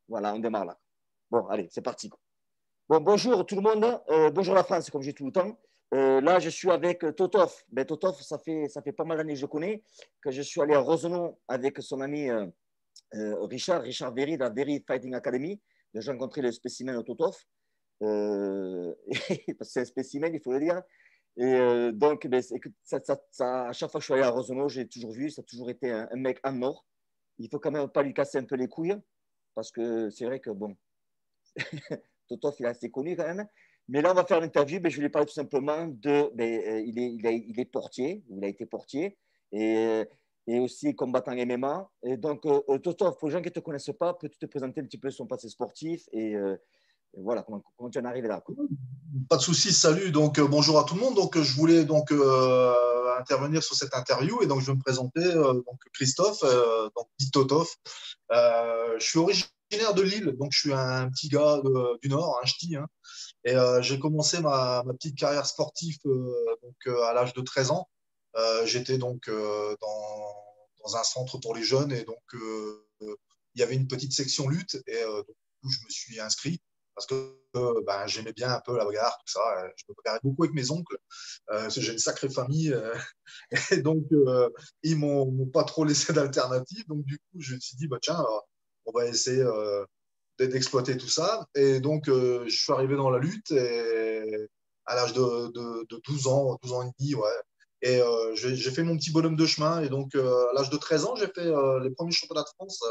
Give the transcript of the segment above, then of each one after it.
Voilà, on démarre là. Bon, allez, c'est parti. Bon, bonjour tout le monde. Bonjour la France, comme j'ai tout le temps. Là, je suis avec Totov. Ben, Totov, ça fait pas mal d'années que je connais, que je suis allé à Rosenau avec son ami Richard Véry, de la Véry Fighting Academy. J'ai rencontré le spécimen de Totov. Parce que c'est un spécimen, il faut le dire. Et donc, ben, écoute, à chaque fois que je suis allé à Rosenau, j'ai toujours vu, ça a toujours été un mec en or. Il faut quand même pas lui casser un peu les couilles, parce que c'est vrai que, bon, Totov, il est assez connu quand même. Mais là, on va faire l'interview. Ben, je vais lui parler tout simplement de. Ben, il est portier, il a été portier, et, et aussi combattant MMA. Et donc, Totov, pour les gens qui ne te connaissent pas, peux-tu te présenter un petit peu son passé sportif et voilà, comment tu en es arrivé là, quoi. Pas de souci, salut. Donc, bonjour à tout le monde. Donc, je voulais donc intervenir sur cette interview et donc je vais me présenter. Donc, Christophe, donc dit Totov. Je suis originaire de Lille, donc je suis un petit gars du Nord, un ch'ti. Hein. Et j'ai commencé ma petite carrière sportive à l'âge de 13 ans. J'étais donc dans un centre pour les jeunes et donc il y avait une petite section lutte et donc, du coup, je me suis inscrit parce que ben, j'aimais bien un peu la bagarre, tout ça. Je me bagarrais beaucoup avec mes oncles. Parce que j'ai une sacrée famille et donc ils m'ont pas trop laissé d'alternative. Donc du coup, je me suis dit bah tiens, on va essayer d'exploiter tout ça. Et donc je suis arrivé dans la lutte et à l'âge de 12 ans et demi, ouais. Et j'ai fait mon petit bonhomme de chemin. Et donc, à l'âge de 13 ans, j'ai fait les premiers championnats de France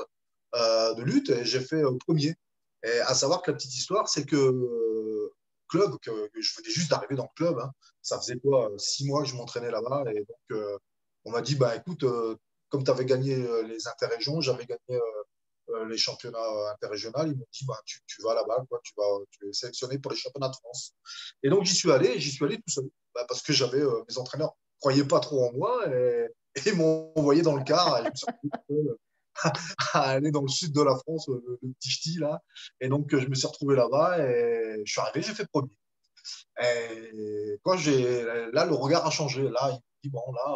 de lutte et j'ai fait premier. Et à savoir que la petite histoire, c'est que que je venais juste d'arriver dans le club. Hein. Ça faisait quoi, 6 mois que je m'entraînais là-bas. Et donc, on m'a dit, bah, écoute, comme tu avais gagné les interrégions, j'avais gagné les championnats interrégionaux, ils m'ont dit, bah, tu vas là-bas, quoi, tu es sélectionné pour les championnats de France. Et donc, j'y suis allé tout seul, bah, parce que j'avais mes entraîneurs ne croyaient pas trop en moi et ils m'ont envoyé dans le car. Et je me suis retrouvé à aller dans le sud de la France, le petit ch'ti, là. Et donc, je me suis retrouvé là-bas et je suis arrivé, j'ai fait premier. Et là, le regard a changé. Là, il me dit, bon, là,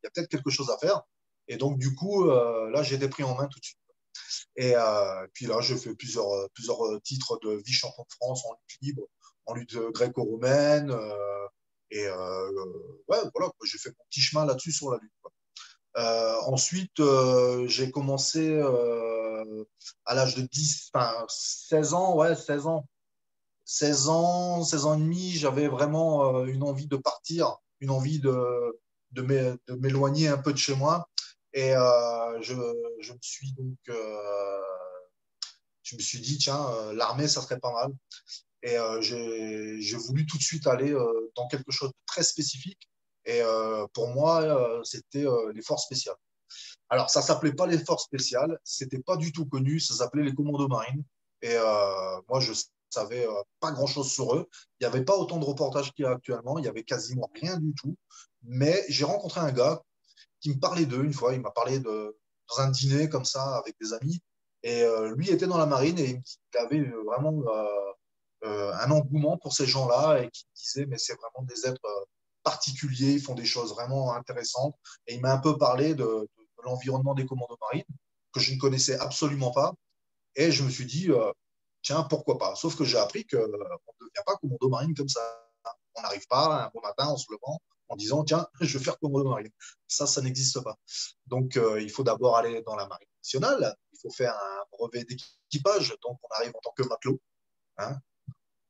il y a peut-être quelque chose à faire. Et donc, du coup, là, j'ai été pris en main tout de suite. Et puis là, j'ai fait plusieurs titres de vice-champion de France en lutte libre, en lutte gréco-romaine. Ouais, voilà, j'ai fait mon petit chemin là-dessus sur la lutte. Quoi. Ensuite, j'ai commencé à l'âge de 16 ans, ouais, 16 ans. 16 ans et demi, j'avais vraiment une envie de partir, une envie de m'éloigner un peu de chez moi. Et je me suis donc je me suis dit, tiens, l'armée, ça serait pas mal. Et j'ai voulu tout de suite aller dans quelque chose de très spécifique. Et pour moi, c'était les forces spéciales. Alors, ça s'appelait pas les forces spéciales, c'était pas du tout connu, ça s'appelait les commandos marines. Et moi, je savais pas grand-chose sur eux. Il n'y avait pas autant de reportages qu'il y a actuellement, il y avait quasiment rien du tout. Mais j'ai rencontré un gars qui me parlait d'eux une fois. Il m'a parlé dans un dîner comme ça avec des amis. Et lui était dans la marine et il avait vraiment un engouement pour ces gens-là et qui me disait, mais c'est vraiment des êtres particuliers, ils font des choses vraiment intéressantes. Et il m'a un peu parlé de l'environnement des commandos marines, que je ne connaissais absolument pas. Et je me suis dit, tiens, pourquoi pas. Sauf que j'ai appris qu'on ne devient pas commando marine comme ça. On n'arrive pas un beau matin en se levant en disant, tiens, je vais faire commando marine. Ça n'existe pas. Donc, il faut d'abord aller dans la marine nationale. Il faut faire un brevet d'équipage. Donc, on arrive en tant que matelot. Hein,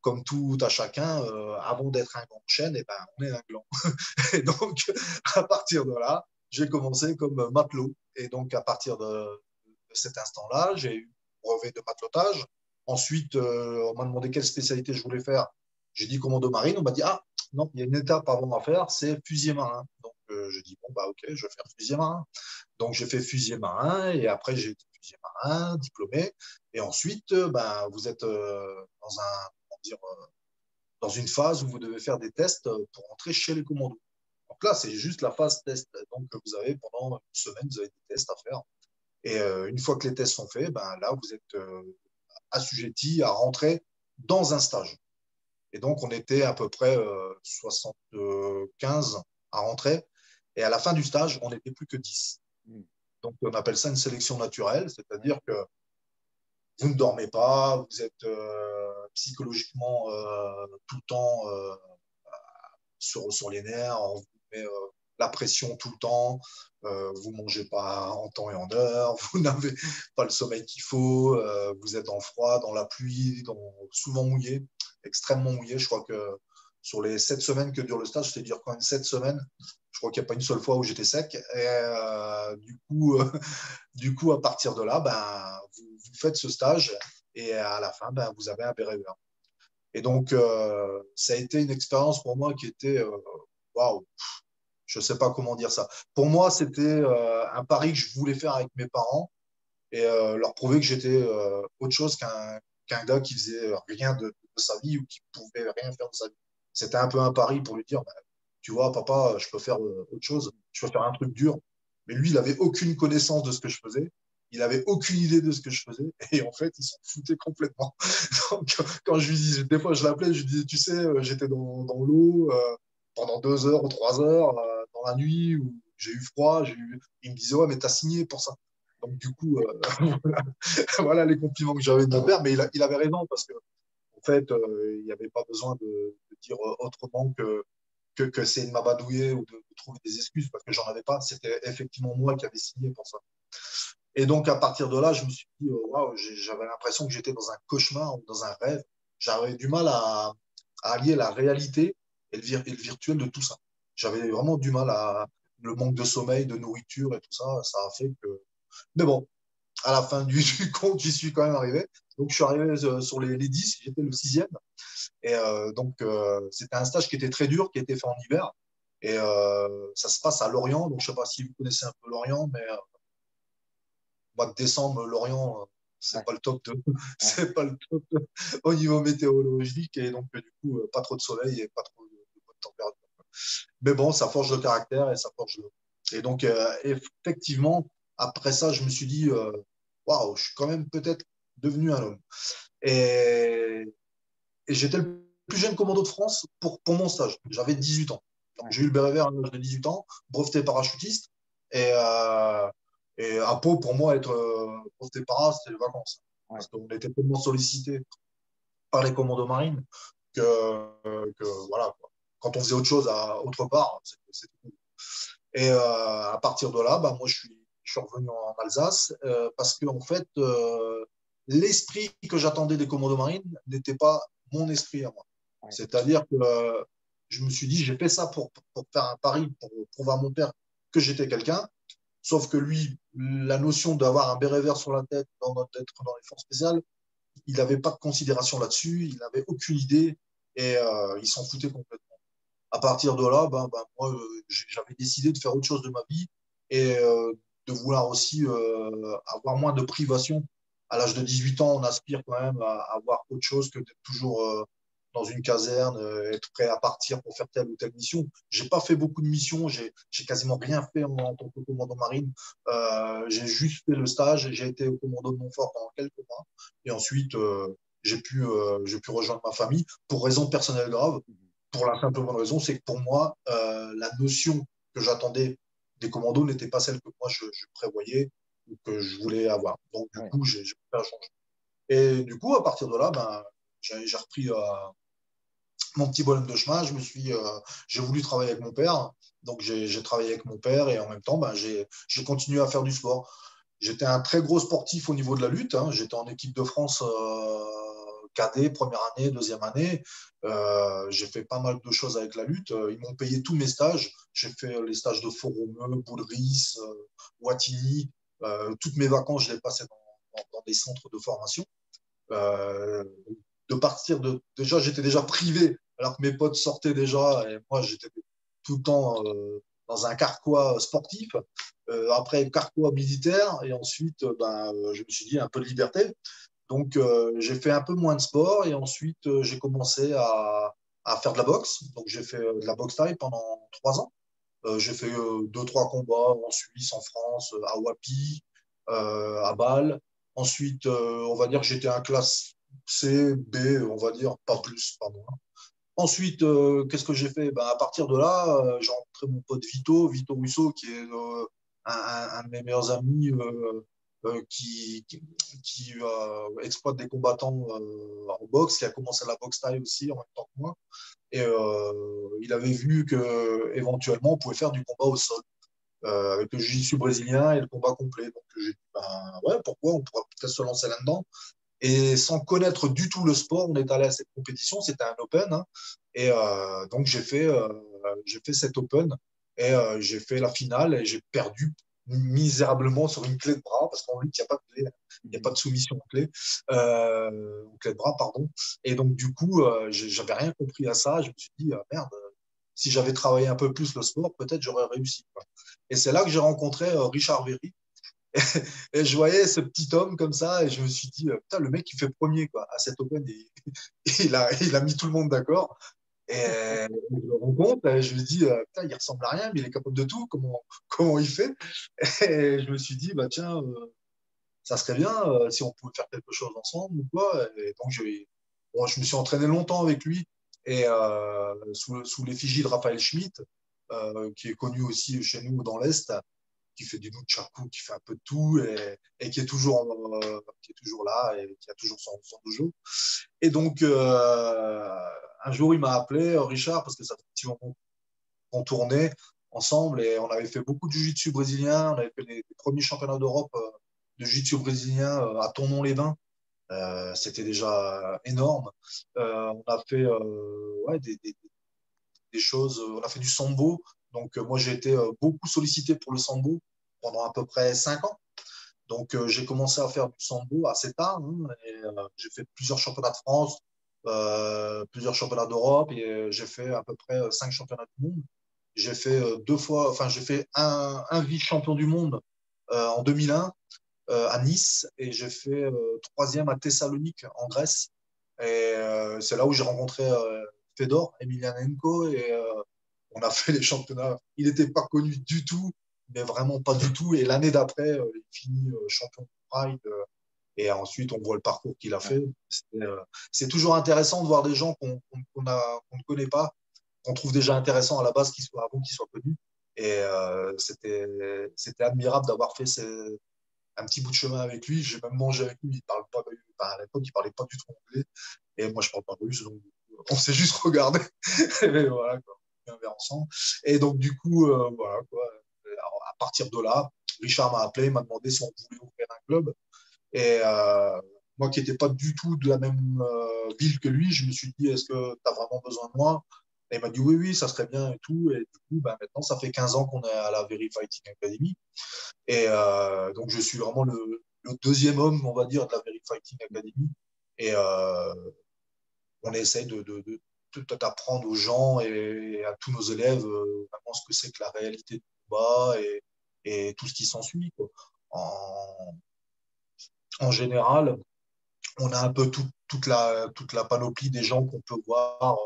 comme tout à chacun, avant d'être un grand chêne, eh ben, on est un gland. Et donc, à partir de là, j'ai commencé comme matelot. Et donc, à partir de cet instant-là, j'ai eu un brevet de matelotage. Ensuite, on m'a demandé quelle spécialité je voulais faire. J'ai dit commando marine. On m'a dit, ah, non, il y a une étape avant à faire, c'est fusier marin. Donc, je dis, bon, bah, ok, je vais faire fusier marin. Donc, j'ai fait fusier marin et après, j'ai été fusier marin, diplômé. Et ensuite, ben, vous êtes dans dire, dans une phase où vous devez faire des tests pour entrer chez les commandos. Donc là, c'est juste la phase test. Donc, vous avez pendant une semaine, vous avez des tests à faire. Et une fois que les tests sont faits, ben, là, vous êtes assujetti à rentrer dans un stage. Et donc, on était à peu près 75 à rentrer. Et à la fin du stage, on n'était plus que 10. Mm. Donc, on appelle ça une sélection naturelle, c'est-à-dire que vous ne dormez pas, vous êtes psychologiquement tout le temps sur les nerfs, on vous met la pression tout le temps, vous ne mangez pas en temps et en heure, vous n'avez pas le sommeil qu'il faut, vous êtes dans le froid, dans la pluie, souvent mouillé, extrêmement mouillé. Je crois que sur les 7 semaines que dure le stage, c'est-à-dire quand même 7 semaines, je crois qu'il n'y a pas une seule fois où j'étais sec. Et du coup, à partir de là, ben, vous faites ce stage et à la fin, ben, vous avez un béret vert. Et donc, ça a été une expérience pour moi qui était waouh, je ne sais pas comment dire ça. Pour moi, c'était un pari que je voulais faire avec mes parents et leur prouver que j'étais autre chose qu'un gars qui faisait rien de sa vie ou qui pouvait rien faire de sa vie. C'était un peu un pari pour lui dire, bah, tu vois, papa, je peux faire autre chose, je peux faire un truc dur. Mais lui, il n'avait aucune connaissance de ce que je faisais. Il n'avait aucune idée de ce que je faisais. Et en fait, il s'en foutait complètement. Donc, quand je lui disais, des fois, je l'appelais, je lui disais, tu sais, j'étais dans l'eau pendant 2 heures ou 3 heures dans la nuit où j'ai eu froid. Il me disait, ouais, mais t'as signé pour ça. Donc, du coup, voilà, voilà les compliments que j'avais de mon père. Mais il avait raison parce que, en fait, il n'y avait pas besoin de dire autrement que c'est de m'amadouiller ou de trouver des excuses parce que j'en avais pas. C'était effectivement moi qui avais signé pour ça. Et donc, à partir de là, je me suis dit, waouh, j'avais l'impression que j'étais dans un cauchemar ou dans un rêve. J'avais du mal à allier la réalité et le virtuel de tout ça. J'avais vraiment du mal à le manque de sommeil, de nourriture et tout ça. Ça a fait que. Mais bon, à la fin du compte, j'y suis quand même arrivé. Donc, je suis arrivé sur les 10, j'étais le sixième. Et donc, c'était un stage qui était très dur, qui était fait en hiver. Et ça se passe à Lorient. Donc, je ne sais pas si vous connaissez un peu Lorient, mais mois de décembre, Lorient, c'est pas le top c'est pas le top au niveau météorologique. Et donc, du coup, pas trop de soleil et pas trop de bonne température. Mais bon, ça forge le caractère et ça forge le. Et donc, effectivement, après ça, je me suis dit, waouh, je suis quand même peut-être devenu un homme. Et, et j'étais le plus jeune commando de France pour mon stage. J'avais 18 ans. Donc, j'ai eu le béret vert à l'âge de 18 ans, breveté parachutiste. Et, à Pau, pour moi, être breveté para, c'était les vacances. Ouais. Parce qu'on était tellement sollicité par les commandos marines que voilà, quoi. Quand on faisait autre chose autre part, c'était cool. Et à partir de là, bah, moi, je suis revenu en Alsace parce que, en fait, l'esprit que j'attendais des commandos marines n'était pas mon esprit à moi. Ouais. C'est-à-dire que je me suis dit, j'ai fait ça pour faire un pari, pour prouver à mon père que j'étais quelqu'un. Sauf que lui, la notion d'avoir un béret vert sur la tête, d'être dans les forces spéciales, il n'avait pas de considération là-dessus, il n'avait aucune idée et il s'en foutait complètement. À partir de là, moi, j'avais décidé de faire autre chose de ma vie et de vouloir aussi avoir moins de privation. À l'âge de 18 ans, on aspire quand même à avoir autre chose que d'être toujours dans une caserne, être prêt à partir pour faire telle ou telle mission. J'ai pas fait beaucoup de missions, j'ai quasiment rien fait en tant que commandant marine. J'ai juste fait le stage, j'ai été au commando de Montfort pendant quelques mois et ensuite j'ai pu rejoindre ma famille pour raisons personnelles graves pour la simple bonne raison, c'est que pour moi, la notion que j'attendais des commandos n'était pas celle que moi je prévoyais ou que je voulais avoir. Donc, du Ouais. coup, j'ai fait un changement. Et du coup, à partir de là, j'ai repris mon petit bonhomme de chemin. J'ai voulu travailler avec mon père. Donc, j'ai travaillé avec mon père et en même temps, j'ai continué à faire du sport. J'étais un très gros sportif au niveau de la lutte, hein. J'étais en équipe de France cadet, première année, deuxième année. J'ai fait pas mal de choses avec la lutte. Ils m'ont payé tous mes stages. J'ai fait les stages de Fort-Romeu, Boulris, Wattignies. Toutes mes vacances, je les passais dans des centres de formation. Euh, de partir de. Déjà, j'étais déjà privé, alors que mes potes sortaient déjà. Et moi, j'étais tout le temps dans un carquois sportif. Après, carquois militaire. Et ensuite, je me suis dit un peu de liberté. Donc, j'ai fait un peu moins de sport et ensuite, j'ai commencé à faire de la boxe. Donc, j'ai fait de la boxe thaï pendant 3 ans. J'ai fait 2, 3 combats en Suisse, en France, à Wapi, à Bâle. Ensuite, on va dire que j'étais un classe C, B, on va dire, pas plus, pas moins. Ensuite, qu'est-ce que j'ai fait? À partir de là, j'ai rencontré mon pote Vito Russo, qui est un de mes meilleurs amis. exploite des combattants en boxe, qui a commencé la boxe thaï aussi en même temps que moi. Et il avait vu que éventuellement on pouvait faire du combat au sol avec le jiu-jitsu brésilien et le combat complet. Donc j'ai dit, ben, ouais, pourquoi on pourrait peut-être se lancer là-dedans. Et sans connaître du tout le sport, on est allé à cette compétition, c'était un open, hein, et donc j'ai fait cet open et j'ai fait la finale et j'ai perdu misérablement sur une clé de bras parce qu'en lutte il n'y a pas de clé, il n'y a pas de soumission en clé de bras, pardon. Et donc du coup, j'avais rien compris à ça. Je me suis dit merde, si j'avais travaillé un peu plus le sport, peut-être j'aurais réussi, quoi. Et c'est là que j'ai rencontré Richard Véry. Et je voyais ce petit homme comme ça et je me suis dit, putain, le mec, il fait premier quoi, à cet Open. Et, il a mis tout le monde d'accord. Et je le rencontre et je me dis, putain, il ressemble à rien, mais il est capable de tout. Comment il fait? Et je me suis dit, bah tiens, ça serait bien si on pouvait faire quelque chose ensemble ou quoi. Et donc, bon, je me suis entraîné longtemps avec lui et sous l'effigie de Raphaël Schmitt, qui est connu aussi chez nous dans l'Est, qui fait du nunchaku, qui fait un peu de tout et qui est toujours là et qui a toujours son dojo. Et donc, un jour, il m'a appelé, Richard, parce que ça fait un petit moment qu'on tournait ensemble et on avait fait beaucoup de jiu-jitsu brésilien. On avait fait les premiers championnats d'Europe de jiu-jitsu brésilien à Tournon-les-Bains. C'était déjà énorme. On a fait ouais, des choses, on a fait du sambo. Donc, moi, j'ai été beaucoup sollicité pour le sambo pendant à peu près 5 ans. Donc, j'ai commencé à faire du sambo assez tard, hein, et j'ai fait plusieurs championnats de France, plusieurs championnats d'Europe et j'ai fait à peu près 5 championnats du monde. J'ai fait j'ai fait un vice-champion du monde en 2001 à Nice et j'ai fait troisième à Thessalonique en Grèce. Et c'est là où j'ai rencontré Fedor Emelianenko et on a fait les championnats. Il n'était pas connu du tout, mais vraiment pas du tout. Et l'année d'après, il finit champion de Pride. Et ensuite, on voit le parcours qu'il a fait. C'est toujours intéressant de voir des gens qu'on ne connaît pas, qu'on trouve déjà intéressants à la base avant qu'ils soient connus. Et c'était admirable d'avoir fait un petit bout de chemin avec lui. J'ai même mangé avec lui. Il parle pas, enfin, à l'époque, il parlait pas du tout anglais. Et moi, je parle pas russe. Donc, on s'est juste regardé. Mais voilà, quoi. On a un verre ensemble. Et donc, du coup, voilà, quoi. Alors, à partir de là, Richard m'a appelé, m'a demandé si on voulait ouvrir un club. Et moi, qui n'étais pas du tout de la même ville que lui, je me suis dit, est-ce que tu as vraiment besoin de moi? Et il m'a dit, oui, oui, ça serait bien et tout. Et du coup, ben, maintenant, ça fait 15 ans qu'on est à la Very Fighting Academy. Et donc, je suis vraiment le deuxième homme, on va dire, de la Very Fighting Academy. Et on essaie d'apprendre aux gens et à tous nos élèves vraiment ce que c'est que la réalité du combat et tout ce qui s'ensuit, quoi. En général, on a un peu toute la panoplie des gens qu'on peut voir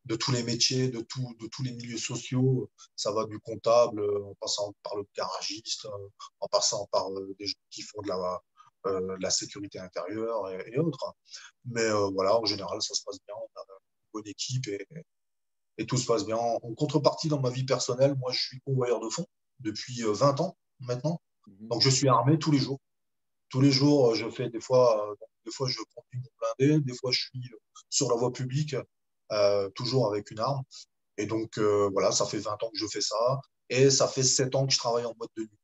de tous les métiers, de tous les milieux sociaux. Ça va du comptable, en passant par le garagiste, en passant par des gens qui font de la sécurité intérieure et autres. Mais voilà, en général, ça se passe bien. On a une bonne équipe et tout se passe bien. En contrepartie, dans ma vie personnelle, moi, je suis convoyeur de fonds depuis 20 ans maintenant. Donc, je suis armé tous les jours. Tous les jours, je fais des fois je conduis mon blindé, des fois je suis sur la voie publique, toujours avec une arme. Et donc voilà, ça fait 20 ans que je fais ça, et ça fait 7 ans que je travaille en mode de nuit.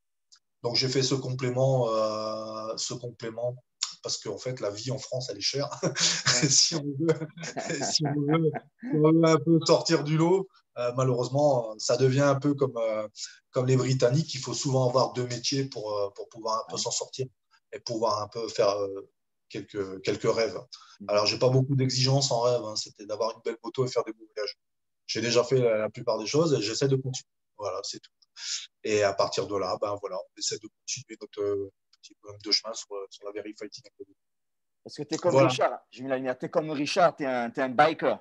Donc j'ai fait ce complément parce qu'en fait la vie en France elle est chère. Ouais. si on veut, si on veut un peu sortir du lot, malheureusement ça devient un peu comme les Britanniques. Il faut souvent avoir deux métiers pour pouvoir un peu s'en sortir et pouvoir un peu faire quelques rêves. Alors j'ai pas beaucoup d'exigences en rêve, hein. C'était d'avoir une belle moto et faire des beaux voyages. J'ai déjà fait la plupart des choses et j'essaie de continuer. Voilà, c'est tout. Et à partir de là, ben voilà, on essaie de continuer notre petit bonhomme de chemin sur la Very Fighting Academy. Parce que tu es comme Voilà. Richard. J'ai mis la lumière. Tu es comme Richard, t'es un biker.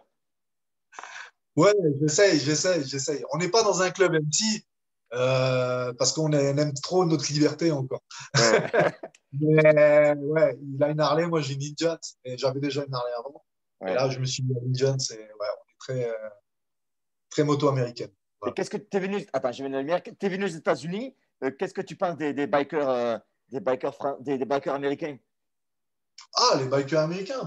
Ouais, j'essaye. On n'est pas dans un club MC parce qu'on aime trop notre liberté encore. Ouais. Mais ouais, il a une Harley, moi j'ai une Indian, et j'avais déjà une Harley avant. Et Ouais. là, je me suis mis à Indian, ouais, on est très moto américaine. Et Voilà. qu'est-ce que tu es venu. Attends, j'ai mis la lumière. Tu es venu aux États-Unis. Qu'est-ce que tu penses des bikers des bikers américains. Ah, les bikers américains,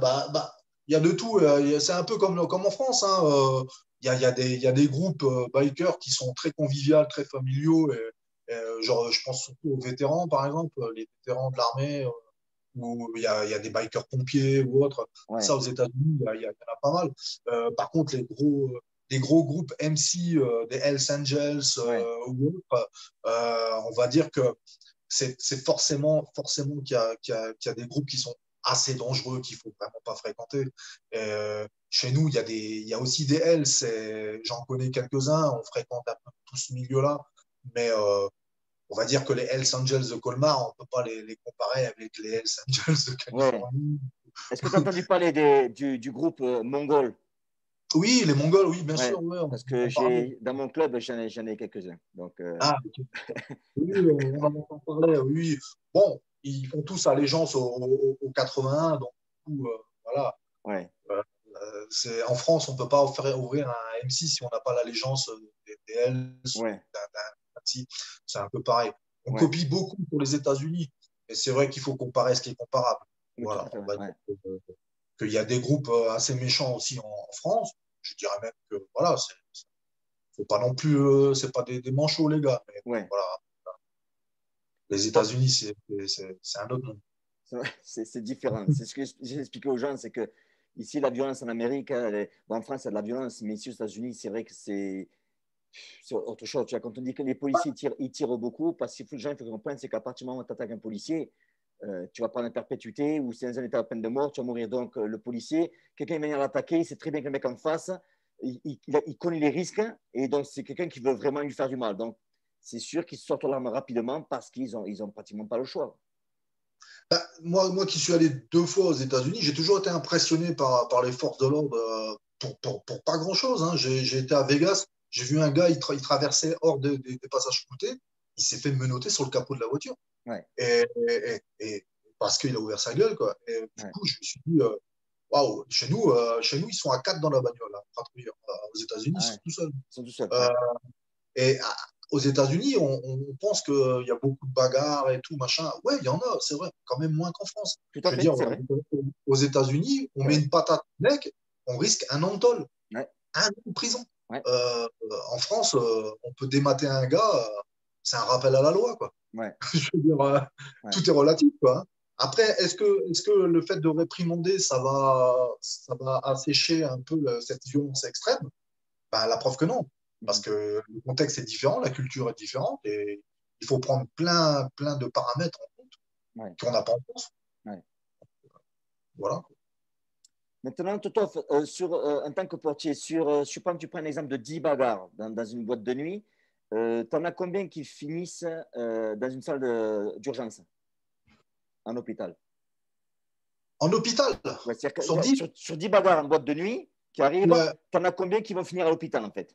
il y a de tout. C'est un peu comme en France, hein. Il y a des groupes bikers qui sont très conviviaux, très familiaux. Genre, je pense surtout aux vétérans, par exemple, les vétérans de l'armée, où il y a des bikers pompiers ou autres. Ouais, Ça, aux États-Unis, il y en a pas mal. Par contre, les gros groupes MC, des Hells Angels ouais, ou autres, on va dire que c'est forcément qu'il y a des groupes qui sont assez dangereux, qu'il faut vraiment pas fréquenter. Chez nous, il y a aussi des Hells, j'en connais quelques-uns, on fréquente un peu tout ce milieu-là, mais on va dire que les Hells Angels de Colmar, on ne peut pas les comparer avec les Hells Angels de ouais. Californie. Est-ce que tu as entendu parler du groupe Mongol? Oui, les Mongols, oui, bien Ouais, sûr, ouais, parce on que en parlait. dans mon club, j'en ai quelques-uns. Donc, Ah, ok. Oui, on en entend parler, oui. Bon, ils font tous allégeance au 81, donc du coup, voilà. ouais, En France, on ne peut pas ouvrir un M6 si on n'a pas l'allégeance des Hells ou ouais, d'un MC. C'est un peu pareil. On ouais. copie beaucoup pour les États-Unis, mais c'est vrai qu'il faut comparer ce qui est comparable. Oui, tout à Voilà, fait. on va Ouais. dire qu'il y a des groupes assez méchants aussi en France. Je dirais même que voilà, faut pas non plus, c'est pas des manchots les gars, mais Ouais. voilà, les Bon, États-Unis c'est un autre monde. c'est différent. C'est ce que j'ai expliqué aux gens, c'est que ici, la violence en Amérique, bon, en France, il y a de la violence, mais ici aux États-Unis, c'est vrai que c'est autre chose. Tu vois, quand on dit que les policiers tirent, ils tirent beaucoup, parce que les gens, il faut qu'ils comprennent, c'est qu'à partir du moment où tu attaques un policier, tu vas prendre une perpétuité ou c'est un état de peine de mort, tu vas mourir. Donc, le policier, quelqu'un vient l'attaquer, il sait très bien que le mec en face, il connaît les risques et donc c'est quelqu'un qui veut vraiment lui faire du mal. Donc, c'est sûr qu'ils sortent l'arme rapidement parce qu'ils ont pratiquement pas le choix. Moi qui suis allé 2 fois aux États-Unis, j'ai toujours été impressionné par les forces de l'ordre pour pas grand-chose, hein. J'ai été à Vegas, j'ai vu un gars, il traversait hors des passages cloutés, il s'est fait menotter sur le capot de la voiture. Ouais, Et parce qu'il a ouvert sa gueule, quoi. Et du ouais, coup, je me suis dit, waouh, chez nous, ils sont à 4 dans la bagnole, là, patrouilleurs. Aux États-Unis, ils ouais. sont tout seuls. Ils sont tout seuls. Euh, Ouais. et aux États-Unis, on pense qu'il y a beaucoup de bagarres et tout, machin. Ouais, il y en a, c'est vrai, quand même moins qu'en France. Tout à Je veux fait, dire, c'est vrai. aux États-Unis, on C'est met vrai. une patate au mec, on risque un an de tôle, Ouais, un an de prison. ouais, En France, on peut démater un gars, c'est un rappel à la loi, quoi. ouais, Je veux dire, ouais. tout est relatif, quoi, hein. Après, est-ce que le fait de réprimander, ça va assécher un peu cette violence extrême? Ben, la preuve que non. Parce Mhm. que le contexte est différent, la culture est différente et il faut prendre plein de paramètres en compte Ouais, qu'on n'a pas en France. ouais. Voilà. Maintenant, Totof, en tant que portier, je pense que tu prends un exemple de 10 bagarres dans une boîte de nuit. Tu en as combien qui finissent dans une salle d'urgence, en hôpital? En hôpital, Ouais, c'est-à-dire sur que 10, sur 10 bagarres en boîte de nuit qui arrivent, ouais. tu en as combien qui vont finir à l'hôpital, en fait?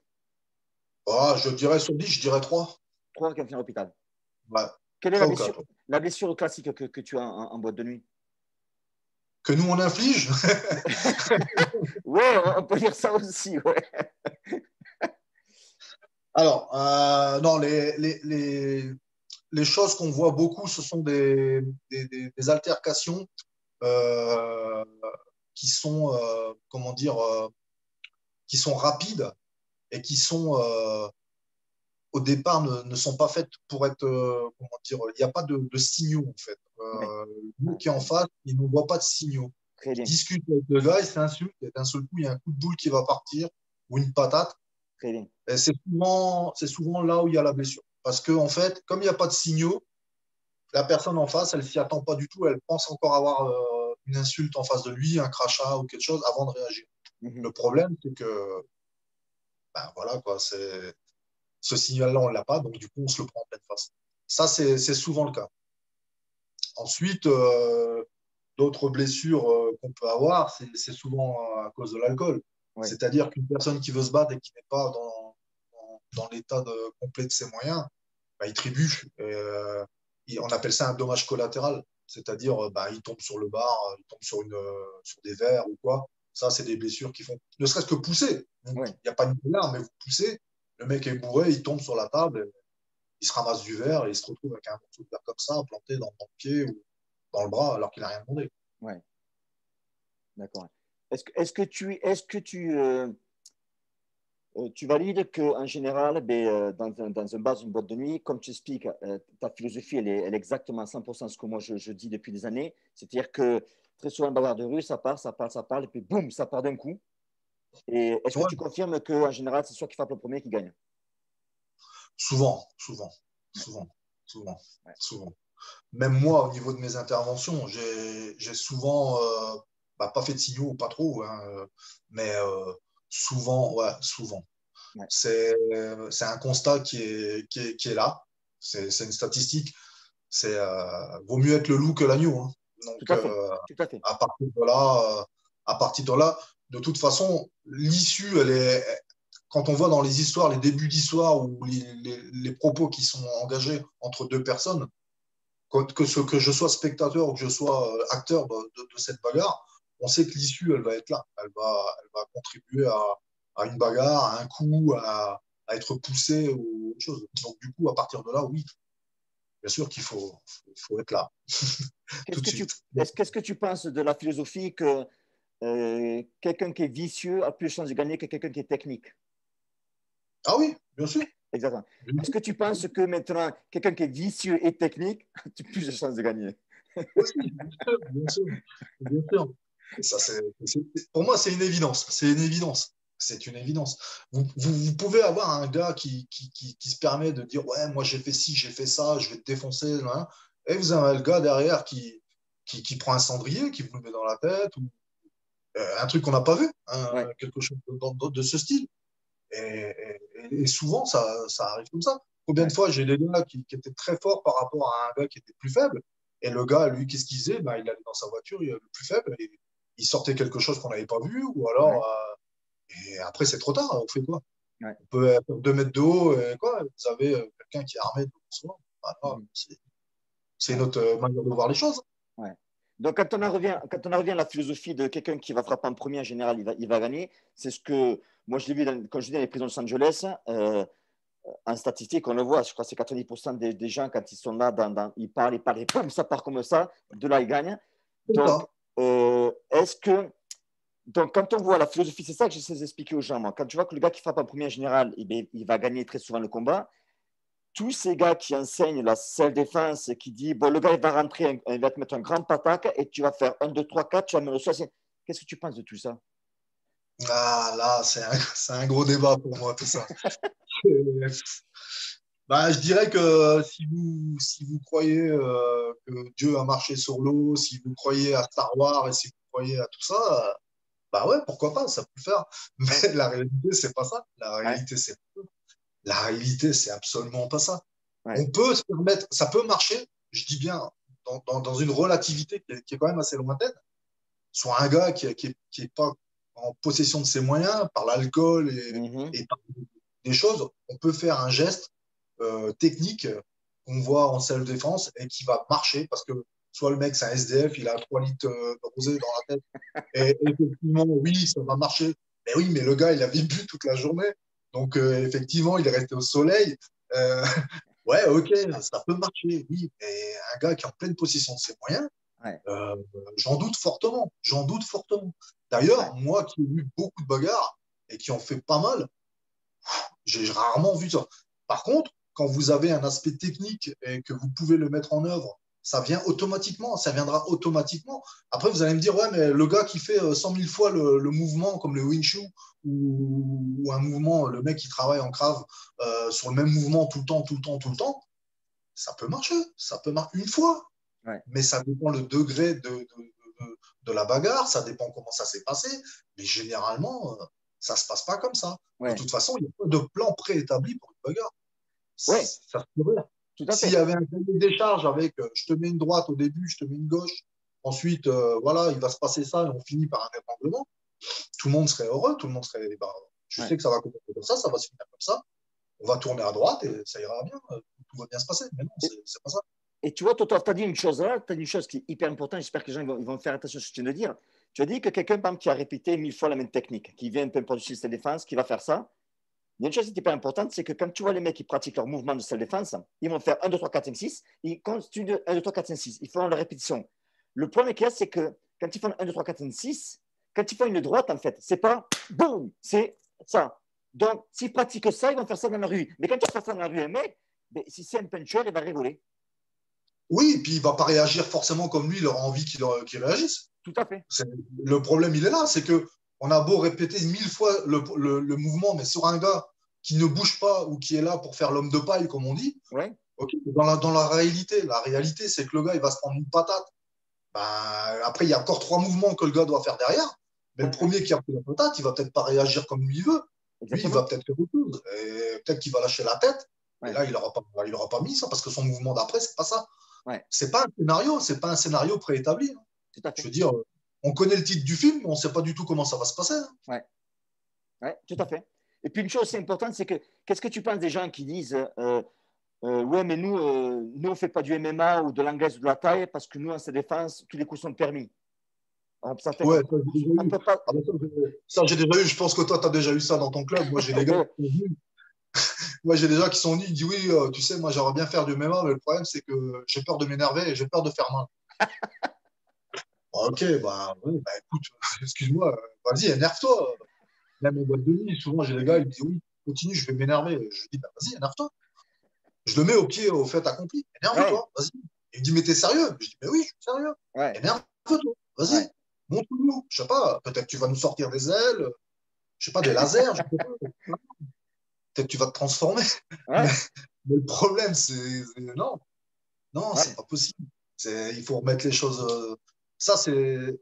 Ah, je dirais sur 10, je dirais 3. Trois qui vont finir à l'hôpital. Ouais, Quelle est 3 ou 4. la blessure classique que tu as en boîte de nuit? Que nous, on inflige. Ouais, on peut dire ça aussi, ouais. Alors, non, les choses qu'on voit beaucoup, ce sont des altercations euh, qui sont, comment dire, qui sont rapides et qui sont, au départ, ne sont pas faites pour être, comment dire, il n'y a pas de signaux, en fait. Ouais, Nous ouais, qui est en face, il ne voit pas de signaux. très Il bien, discute avec le gars, il s'insulte, et d'un seul coup, il y a un coup de boule qui va partir, ou une patate. très bien. Et c'est souvent là où il y a la blessure. Parce que, en fait, comme il n'y a pas de signaux, la personne en face, elle s'y attend pas du tout. Elle pense encore avoir une insulte en face de lui, un crachat ou quelque chose avant de réagir. Mhm. Le problème, c'est que, ben voilà, quoi, ce signal-là, on l'a pas, donc du coup, on se le prend en pleine face. Ça, c'est souvent le cas. Ensuite, d'autres blessures qu'on peut avoir, c'est souvent à cause de l'alcool. Ouais, C'est-à-dire qu'une personne qui veut se battre et qui n'est pas dans l'état complet de ses moyens, bah, il trébuche. On appelle ça un dommage collatéral. C'est-à-dire, bah, il tombe sur le bar, il tombe sur des verres ou quoi. Ça, c'est des blessures qui font, ne serait-ce que pousser. Il ouais, n'y a pas une larme, mais vous poussez, le mec est bourré, il tombe sur la table. il se ramasse du verre et il se retrouve avec un morceau de verre comme ça, planté dans le pied ou dans le bras, alors qu'il n'a rien demandé. Ouais, d'accord. Tu valides qu'en général, dans un bar, une boîte de nuit, comme tu expliques, ta philosophie, elle est exactement à 100% ce que moi je dis depuis des années. C'est-à-dire que très souvent, le bagarre de rue, ça parle, et puis boum, ça part d'un coup. Et est-ce que Ouais, tu confirmes qu'en général, c'est soit qui frappe le premier qui gagne? souvent, souvent, Ouais, souvent, souvent, ouais. souvent. Même moi, au niveau de mes interventions, j'ai souvent, pas fait de signaux, pas trop, hein, mais souvent, ouais, souvent. Ouais. C'est un constat qui est là. C'est une statistique. Vaut mieux être le loup que l'agneau, hein. Tout Donc, à fait, tout à fait. à partir de là, à partir de là, de toute façon, l'issue, quand on voit dans les histoires, les débuts d'histoire ou les propos qui sont engagés entre deux personnes, que je sois spectateur ou que je sois acteur de cette bagarre, on sait que l'issue, elle va être là. Elle va contribuer à une bagarre, à un coup, à être poussé ou autre chose. Donc, du coup, à partir de là, oui, bien sûr qu'il faut être là, tout Qu'est-ce de que tu, suite. qu'est-ce que tu penses de la philosophie que quelqu'un qui est vicieux a plus de chances de gagner que quelqu'un qui est technique? Ah oui, bien sûr. Exactement. Bien Est-ce sûr. que tu penses que maintenant, quelqu'un qui est vicieux et technique a plus de chances de gagner? Aussi, bien sûr, bien sûr. Bien sûr. Ça, pour moi, c'est une évidence. C'est une évidence. C'est une évidence. Vous pouvez avoir un gars qui se permet de dire ouais, moi j'ai fait ci, j'ai fait ça, je vais te défoncer. Là. Et vous avez le gars derrière qui prend un cendrier, qui vous le met dans la tête, ou un truc qu'on n'a pas vu, hein, Ouais, quelque chose de ce style. Et souvent, ça arrive comme ça. Combien de ouais, fois j'ai des gars qui étaient très forts par rapport à un gars qui était plus faible, et le gars, lui, qu'est-ce qu'il faisait? Ben, il allait dans sa voiture, il est le plus faible, et il sortait quelque chose qu'on n'avait pas vu, ou ouais, alors, et après, c'est trop tard, on fait quoi? ouais. On peut être 2 mètres de haut, et quoi? Vous avez quelqu'un qui est armé de soi. Voilà, Mhm. c'est Ouais, notre manière de voir les choses. ouais. Donc, quand on en revient à la philosophie de quelqu'un qui va frapper en premier, en général, il va gagner. C'est ce que moi, je l'ai vu quand je dis dans les prisons de Los Angeles. En statistique, on le voit, je crois que c'est 90% des gens, quand ils sont là, ils parlent, et boum, ça part comme ça, de là, ils gagnent. C'est Donc, ça. quand on voit la philosophie, c'est ça que j'essaie d'expliquer aux gens. Moi. Quand tu vois que le gars qui frappe en premier en général, il va gagner très souvent le combat. Tous ces gars qui enseignent la self-défense, qui disent, bon, le gars, il va rentrer, il va te mettre un grand pataque et tu vas faire 1, 2, 3, 4, tu vas me le soigner. Qu'est-ce que tu penses de tout ça? Ah, là, c'est un gros débat pour moi, tout ça. Bah, je dirais que si vous croyez que Dieu a marché sur l'eau, si vous croyez à Star Wars et si vous croyez à tout ça, bah ouais, pourquoi pas, ça peut le faire. Mais la réalité, c'est pas ça. Ouais, La réalité, c'est absolument pas ça. ouais. On peut se permettre, ça peut marcher, je dis bien, dans une relativité qui est quand même assez lointaine. Soit un gars qui est pas en possession de ses moyens par l'alcool Mhm. et par des choses, on peut faire un geste technique qu'on voit en self-défense et qui va marcher parce que soit le mec, c'est un SDF, il a 3 litres de rosé dans la tête et effectivement, oui, ça va marcher. Mais oui, mais le gars, il avait bu toute la journée. Donc, effectivement, il est resté au soleil. Euh, ouais, ok, ça peut marcher, oui. Mais un gars qui est en pleine possession de ses moyens, Ouais, euh, j'en doute fortement. J'en doute fortement. ouais, D'ailleurs, moi qui ai vu beaucoup de bagarres et qui en fait pas mal, j'ai rarement vu ça. Par contre, quand vous avez un aspect technique et que vous pouvez le mettre en œuvre, ça vient automatiquement, ça viendra automatiquement. Après, vous allez me dire, ouais, mais le gars qui fait 100 000 fois le mouvement, comme le Wing Chun, ou un mouvement, le mec qui travaille en crave sur le même mouvement tout le temps, tout le temps, tout le temps, ça peut marcher. Ça peut marcher une fois, ouais, mais ça dépend le degré de la bagarre, ça dépend comment ça s'est passé, mais généralement, ça ne se passe pas comme ça. De ouais, toute façon, il n'y a pas de plan préétabli pour une bagarre. ouais, Ça se pourrait. tout à S'il y fait. avait un cahier des charges avec je te mets une droite au début, je te mets une gauche, ensuite, voilà, il va se passer ça et on finit par un étranglement, tout le monde serait heureux, tout le monde serait. Bah, je Ouais. sais que ça va commencer comme ça va se finir comme ça, on va tourner à droite et ça ira bien, tout va bien se passer. Mais non, c'est pas ça. Et tu vois, toi, tu as dit une chose là, tu as dit une chose qui est hyper importante, j'espère que les gens ils vont faire attention à ce que tu viens de dire. Tu as dit que quelqu'un, par exemple, qui a répété 1000 fois la même technique, qui vient peu importe du système de défense, qui va faire ça, Il y a une chose qui est hyper importante, c'est que quand tu vois les mecs qui pratiquent leur mouvement de self-défense, ils vont faire 1, 2, 3, 4, 5, 6. Ils continuent de 1, 2, 3, 4, 5, 6. Ils font la répétition. Le problème qu'il y a, c'est que quand ils font 1, 2, 3, 4, 5, 6, quand ils font une droite, en fait, c'est pas boum, c'est ça. Donc, s'ils pratiquent ça, ils vont faire ça dans la rue. Mais quand tu fais ça dans la rue, un mec, ben, si c'est un puncher, il va rigoler. Oui, et puis il va pas réagir forcément comme lui, il aura envie qu'il réagisse. Tout à fait. Le problème, il est là, c'est que on a beau répéter 1000 fois le mouvement, mais sur un gars qui ne bouge pas ou qui est là pour faire l'homme de paille, comme on dit, Ouais. okay, dans la réalité, c'est que le gars, il va se prendre une patate. Ben, après, il y a encore 3 mouvements que le gars doit faire derrière. Mais le premier qui a pris la patate, il va peut-être pas réagir comme lui il veut. Lui, il va peut-être faire autre chose. Et peut-être qu'il va lâcher la tête. Ouais. Et là, il aura pas mis ça parce que son mouvement d'après, c'est pas ça. Ouais. C'est pas un scénario préétabli. Tout à fait. Je veux dire, on connaît le titre du film, mais on ne sait pas du tout comment ça va se passer. Ouais. Ouais, tout à fait. Et puis une chose aussi importante, c'est que qu'est-ce que tu penses des gens qui disent ouais, mais nous, on ne fait pas du MMA ou de l'anglaise ou de la taille parce que nous, en sa défense, tous les coups sont permis. Alors, ça fait Ouais, on peut pas. ça, j'ai déjà eu. Je pense que toi, tu as déjà eu ça dans ton club. Moi, j'ai des gars qui sont venus. Moi, j'ai des gens qui sont venus. Ils disent oui, tu sais, moi, j'aimerais bien faire du MMA, mais le problème, c'est que j'ai peur de m'énerver et j'ai peur de faire mal. Ok, bah, ouais, bah écoute, excuse-moi, vas-y, énerve-toi. Même en boîte de nuit, souvent, j'ai des gars, ils me disent oui, continue, je vais m'énerver. Je dis, bah, vas-y, énerve-toi. Je le mets au pied, au fait accompli. Ouais, Énerve-toi, vas-y. Il me dit, mais t'es sérieux? Je dis, mais oui, je suis sérieux. ouais, Énerve-toi, vas-y. ouais. Montre-nous. Je sais pas, peut-être tu vas nous sortir des ailes, je sais pas, des lasers, je sais pas. Peut-être tu vas te transformer. Mais, Ouais, mais le problème, non, non, c'est ouais. pas possible. Il faut remettre les choses. Ça, c'est.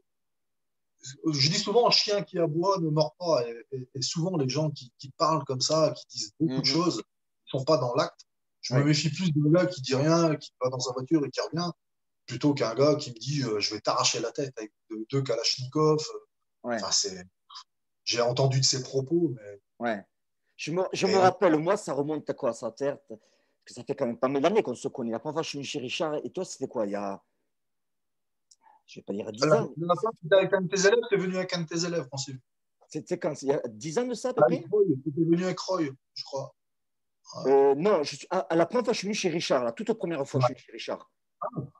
Je dis souvent, un chien qui aboie ne mord pas. Et souvent, les gens qui parlent comme ça, qui disent beaucoup de Mhm. choses, ne sont pas dans l'acte. Je me Ouais, méfie plus d'un gars qui dit rien, qui va dans sa voiture et qui revient, plutôt qu'un gars qui me dit je vais t'arracher la tête avec deux Kalachnikov. ouais, Enfin, j'ai entendu de ses propos, mais. ouais. Je me Et rappelle, moi, ça remonte à quoi, ça, terre? Parce que ça fait quand même pas mal d'années qu'on se connaît. La première fois que je suis venu chez Richard, et toi, c'était quoi? Il y a, je vais pas dire 10 ans. la fois que tu étais avec un de tes élèves, tu es venu avec un de tes élèves, pensez. C'était quand? Il y a 10 ans de ça, à peu Avec près? Roy, tu étais venu avec Roy, je crois. Ouais. Non, à la première fois que je suis venu chez Richard, la toute première fois que je suis Ouais. venu chez Richard.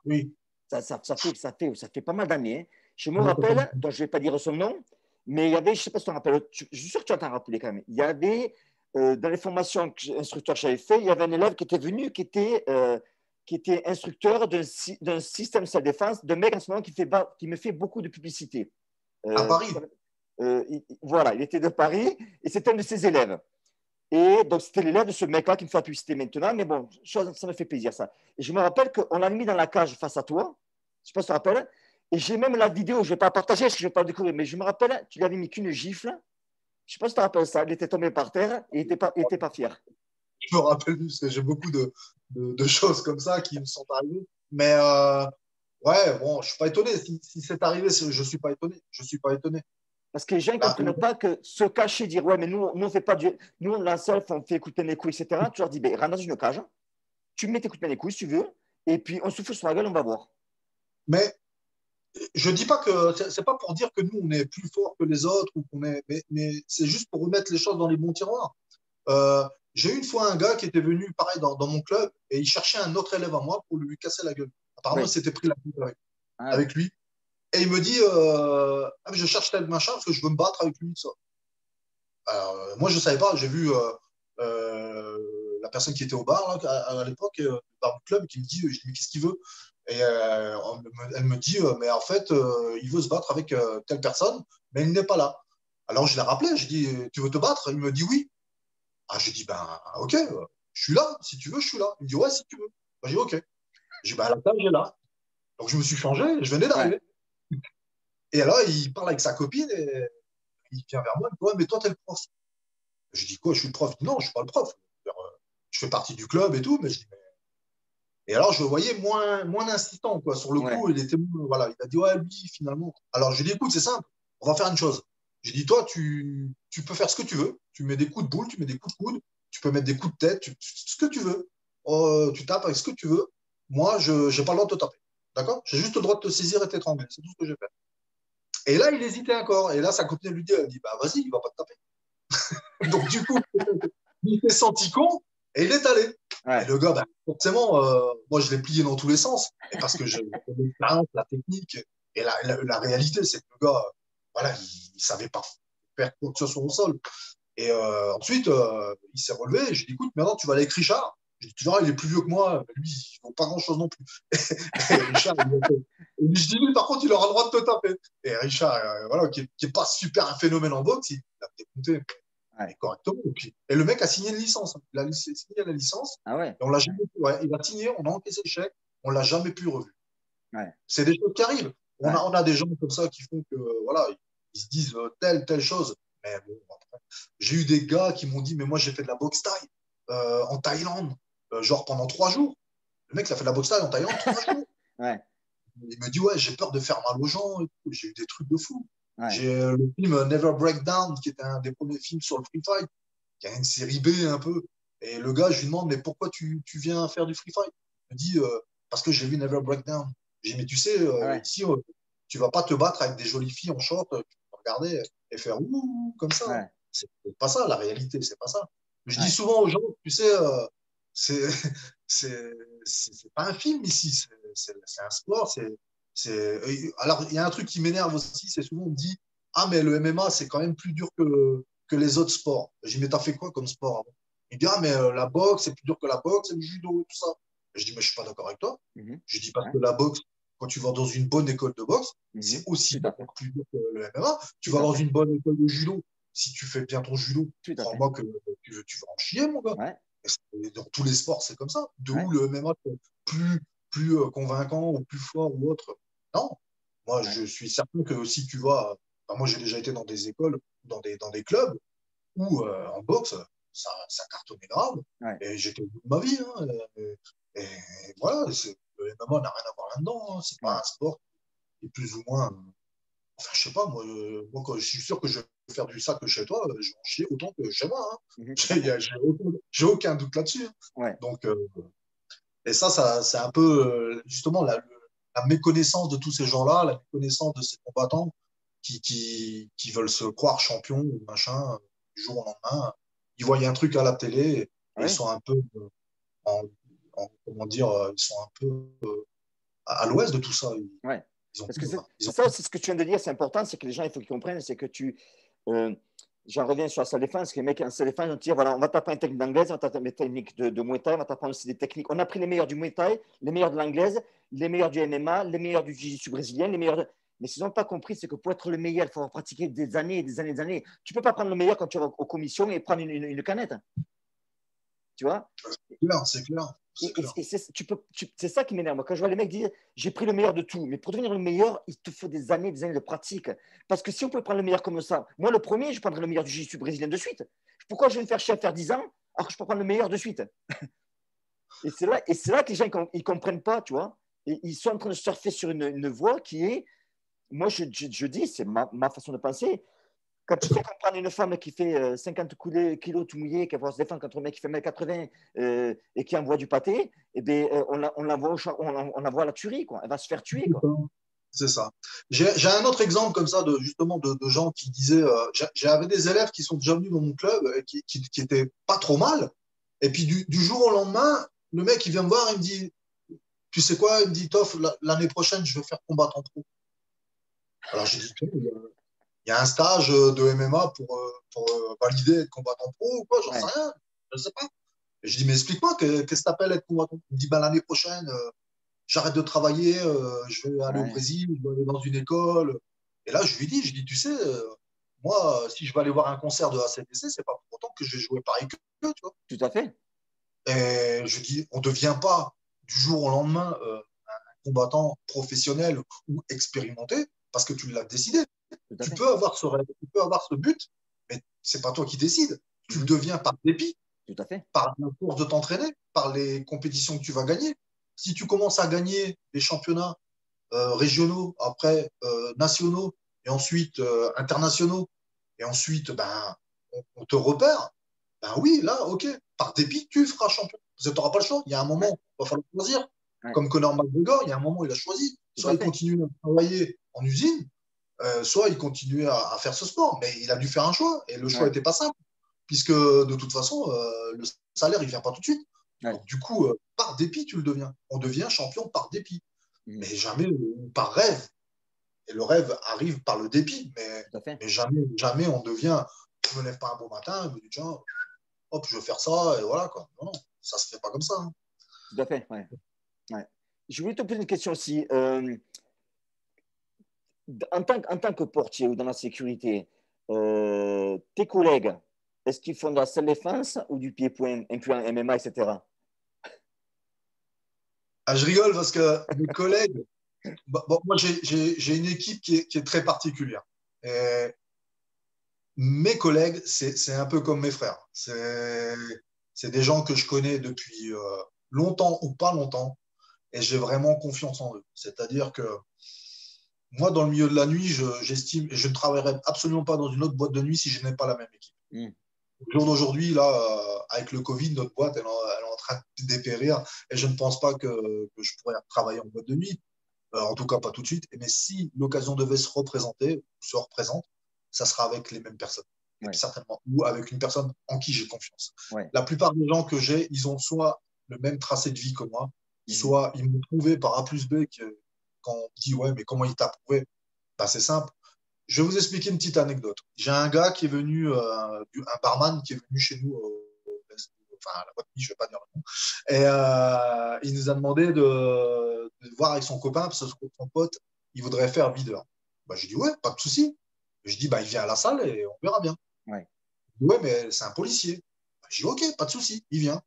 Oui. Ça fait pas mal d'années, hein. Je me rappelle, donc je ne vais pas dire son nom, mais il y avait, je ne sais pas si tu te rappelles, je suis sûr que tu vas t'en rappeler quand même. Il y avait, dans les formations instructeurs que j'avais fait, il y avait un élève qui était venu, qui était instructeur d'un système de défense, d'un mec en ce moment qui me fait beaucoup de publicité. À Euh, Paris. voilà, il était de Paris et c'était un de ses élèves. Et donc, c'était l'élève de ce mec-là qui me fait la publicité maintenant. Mais bon, ça me fait plaisir, ça. Et je me rappelle qu'on l'a mis dans la cage face à toi. Je ne sais pas si tu te rappelles. Et j'ai même la vidéo, je ne vais pas la partager parce que je ne vais pas le découvrir. Mais je me rappelle, tu lui avais mis qu'une gifle. Je ne sais pas si tu te rappelles ça. Il était tombé par terre et il n'était pas fier. Je me rappelle plus parce que j'ai beaucoup de choses comme ça qui me sont arrivées. Mais ouais, bon, je suis pas étonné. Si c'est arrivé, je suis pas étonné. Je suis pas étonné. Parce que les gens ne Là, comprennent pas que se cacher, dire ouais, mais nous on fait pas du. Nous, on la self, on fait écouter les couilles, etc. Tu leur dis, ben, rentre dans une cage. Tu mets tes coups de les couilles si tu veux. Et puis, on souffle sur la gueule, on va voir. mais je dis pas que c'est pas pour dire que nous on est plus fort que les autres ou mais c'est juste pour remettre les choses dans les bons tiroirs. J'ai eu une fois un gars qui était venu pareil dans mon club et il cherchait un autre élève à moi pour lui casser la gueule. Apparemment, il Oui. s'était pris la tête Ah oui. avec lui et il me dit ah, je cherche tel machin parce que je veux me battre avec lui ça. Alors, moi je savais pas, j'ai vu la personne qui était au bar là, à l'époque, bar du club, qui me dit, je dis mais qu'est-ce qu'il veut? Et elle me dit, mais en fait, il veut se battre avec telle personne, mais il n'est pas là. Alors je l'ai rappelé, je dis, tu veux te battre? Il me dit oui. Ah, je dis, ben ok, je suis là, si tu veux, je suis là. Il me dit, ouais, si tu veux. Ben, j'ai dit, ok. J'ai dit, ben la table est là. Donc je me suis changé, je venais Ouais. d'arriver. Et là, il parle avec sa copine et il vient vers moi, il me dit, ouais, mais toi, t'es le prof. Je dis, quoi, je suis le prof? Non, je suis pas le prof. Je fais partie du club et tout, mais je dis, et alors, je le voyais moins insistant, quoi. Sur le Ouais. coup, il était, voilà, il a dit, ouais, lui, finalement. Alors, je lui ai dit, écoute, c'est simple, on va faire une chose. J'ai dit, toi, tu peux faire ce que tu veux. Tu mets des coups de boule, tu mets des coups de coude, tu peux mettre des coups de tête, ce que tu veux. Tu tapes avec ce que tu veux. Moi, je n'ai pas le droit de te taper. D'accord? J'ai juste le droit de te saisir et de t'étrangler. C'est tout ce que j'ai fait. Et là, il hésitait encore. Et là, sa copine lui dit, elle dit, bah, vas-y, il va pas te taper. Donc, du coup, il s'est senti con et il est allé. Ouais. Et le gars, ben, forcément, moi, je l'ai plié dans tous les sens. Et parce que j'ai l'expérience, la technique et la réalité, c'est que le gars, voilà, il savait pas faire quoi que ce soit au sol. Et ensuite, il s'est relevé. Et j'ai dit, écoute, maintenant, tu vas aller avec Richard. J'ai dit, tu verras, il est plus vieux que moi. Mais lui, il ne vaut pas grand-chose non plus. Et Richard, et je dis, lui, par contre, il aura le droit de te taper. Et Richard, voilà, qui est pas super un phénomène en boxe, il a décompté Ouais. correctement. Et le mec a signé une licence. Il a signé la licence. Ah ouais. Et on l'a jamais pu, ouais, il a signé, on a encaissé le chèque, on l'a jamais pu revu. Ouais. C'est des choses qui arrivent. Ouais. On a des gens comme ça qui font que, voilà, ils se disent telle chose. Mais bon, après, j'ai eu des gars qui m'ont dit, mais moi, j'ai fait de la boxe thaï en Thaïlande, genre pendant 3 jours. Le mec, il a fait de la boxe thaï en Thaïlande 3 jours. Ouais. Il me dit, ouais, j'ai peur de faire mal aux gens. J'ai eu des trucs de fou. Ouais. J'ai le film Never Break Down, qui était un des premiers films sur le free fight, qui a une série B un peu. Et le gars, je lui demande, mais pourquoi tu viens faire du free fight? Il me dit, parce que j'ai vu Never Break Down. J'ai dit, mais tu sais, Ouais. ici, tu vas pas te battre avec des jolies filles en short, tu vas regarder et faire ouh, comme ça. Ouais. C'est pas ça, la réalité, c'est pas ça. Je dis Ouais. souvent aux gens, tu sais, c'est c'est pas un film ici, c'est un sport. Alors, il y a un truc qui m'énerve aussi, c'est souvent on me dit, ah, mais le MMA, c'est quand même plus dur que les autres sports. Je dis, mais t'as fait quoi comme sport avant? Il me dit, ah, mais la boxe, c'est plus dur que la boxe, et le judo, et tout ça. Je dis, mais je suis pas d'accord avec toi. Mhm. Je dis, parce Ouais. que la boxe, quand tu vas dans une bonne école de boxe, c'est Mhm. aussi Tout à fait. plus dur que le MMA. Tu Tout vas à dans fait. une bonne école de judo. Si tu fais bien ton judo, Tout à fait. crois-moi que tu vas en chier, mon gars. Ouais. Et dans tous les sports, c'est comme ça. De Ouais. où le MMA est plus convaincant ou plus fort ou autre. Non. Moi, Ouais. je suis certain que si tu vas. Enfin, moi, j'ai déjà été dans des écoles, dans des clubs où en boxe, ça cartonnait grave. Ouais. Et j'étais au bout de ma vie. Hein, et voilà, le MMA n'a rien à voir là-dedans. Hein. C'est pas Ouais. un sport qui est plus ou moins. Enfin, je sais pas, moi quand je suis sûr que je vais faire du sac chez toi, je vais en chier autant que chez moi. Hein. Mhm. Tout à fait. J'ai aucun doute là-dessus. Hein. Ouais. Donc, et ça c'est un peu justement la méconnaissance de tous ces gens-là, la méconnaissance de ces combattants qui veulent se croire champions ou machin du jour au lendemain. Ils voient un truc à la télé et ils Ouais. sont un peu en, comment dire, ils sont un peu à l'ouest de tout ça. Ouais. Ils ont, Parce que ils c'est ont, ça, c'est ce que tu viens de dire, c'est important, c'est que les gens, il faut qu'ils comprennent, c'est que euh, j'en reviens sur la salle défense, que les mecs en salle défense vont te dire, voilà, on va t'apprendre une technique d'anglaise, on va t'apprendre des techniques de Muay Thai, on va t'apprendre aussi des techniques. On a pris les meilleurs du Muay Thai, les meilleurs de l'anglaise, les meilleurs du MMA, les meilleurs du Jiu-Jitsu brésilien, les meilleurs de... Mais ce qu'ils n'ont pas compris, c'est que pour être le meilleur, il faut avoir pratiqué des années et des années et des années. Tu ne peux pas prendre le meilleur quand tu vas aux commissions et prendre une canette. Tu vois? c'est clair, c'est clair. Et c'est ça qui m'énerve. Moi, quand je vois les mecs dire j'ai pris le meilleur de tout, mais pour devenir le meilleur, il te faut des années de pratique. Parce que si on peut prendre le meilleur comme ça, moi le premier, je prendrais le meilleur du jiu-jitsu brésilien de suite. Pourquoi je vais me faire chier à faire 10 ans alors que je peux prendre le meilleur de suite? Et c'est là que les gens ils comprennent pas, tu vois. Et ils sont en train de surfer sur une voie qui est, moi je dis, c'est ma façon de penser. Quand tu fais comprendre une femme qui fait 50 kilos tout mouillé, qui va se défendre contre un mec qui fait 1m80 et qui envoie du pâté, eh bien, on la voit à la tuerie, quoi. Elle va se faire tuer, quoi. C'est ça. J'ai un autre exemple comme ça justement de gens qui disaient. J'avais des élèves qui sont déjà venus dans mon club qui étaient pas trop mal. Et puis du jour au lendemain, le mec il vient me voir et me dit, tu sais quoi? Il me dit, Toff, l'année prochaine je veux faire combattre en pro. Alors j'ai dit, il y a un stage de MMA pour valider être combattant pro ou quoi? J'en sais Ouais, rien. Je ne sais pas. Et je dis, mais explique-moi, qu'est-ce que t'appelles être combattant? Il me dit, ben, l'année prochaine, j'arrête de travailler, je vais aller au ouais, Brésil, je vais aller dans une école. Et là, je lui dis, tu sais, moi, si je vais aller voir un concert de ACDC, c'est pas pour autant que je vais jouer pareil qu'eux, tu vois. tout à fait. Et je dis, on ne devient pas du jour au lendemain un combattant professionnel ou expérimenté parce que tu l'as décidé. Tout à Tu fait. peux avoir ce rêve, tu peux avoir ce but, mais c'est pas toi qui décides. Tu le Mhm. deviens par dépit, Tout à fait. par la force de t'entraîner, par les compétitions que tu vas gagner. Si tu commences à gagner des championnats régionaux, après nationaux, et ensuite internationaux, et ensuite ben, on te repère, ben oui, là, ok, par dépit, tu feras champion. Parce que tu n'auras pas le choix. Il y a un Ouais, moment, il va falloir choisir. ouais, Comme Conor McGregor, il y a un moment, il a choisi. tout Soit à il fait. continue à travailler en usine, soit il continue à faire ce sport. Mais il a dû faire un choix, et le choix Ouais, n'était pas simple. puisque de toute façon, le salaire, il ne vient pas tout de suite. Ouais. Donc, du coup, par dépit, tu le deviens. On devient champion par dépit, Mhm. mais jamais par rêve. Et le rêve arrive par le dépit, Tout à fait. mais jamais, jamais on devient. Je me lève pas un beau matin, je me dis, tiens, hop, je vais faire ça, et voilà, quoi. Non, non, ça se fait pas comme ça, hein. Tout à fait, ouais. Ouais. Je voulais te poser une question aussi. En tant que portier ou dans la sécurité, tes collègues, est-ce qu'ils font de la seule défense ou du pied-point, incluant MMA, etc. Ah, je rigole parce que mes collègues, bon, moi, j'ai une équipe qui est très particulière. Et mes collègues, c'est un peu comme mes frères. C'est des gens que je connais depuis longtemps ou pas longtemps, et j'ai vraiment confiance en eux. C'est-à-dire que moi, dans le milieu de la nuit, j'estime, et je ne travaillerai absolument pas dans une autre boîte de nuit si je n'ai pas la même équipe. Mm. Au jour d'aujourd'hui, là, avec le Covid, notre boîte, elle est en train de dépérir, et je ne pense pas que je pourrais travailler en boîte de nuit. En tout cas, pas tout de suite. Mais si l'occasion devait se représenter, se représente, ça sera avec les mêmes personnes. Et puis Ouais, certainement, ou avec une personne en qui j'ai confiance. ouais. La plupart des gens que j'ai, ils ont soit le même tracé de vie que moi, Mhm. soit ils m'ont prouvé par A plus B que quand on dit ouais, mais comment il t'a prouvé? Bah, c'est simple. Je vais vous expliquer une petite anecdote. J'ai un gars qui est venu, un barman qui est venu chez nous, enfin, à la boîte de nuit, je ne vais pas dire le nom, et il nous a demandé de voir avec son copain, parce que son pote, il voudrait faire videur. Bah, j'ai dit, ouais, pas de souci. Je dis, bah, il vient à la salle et on verra bien. Ouais, Il dit, ouais, mais c'est un policier. Bah, j'ai dit, ok, pas de souci, il vient.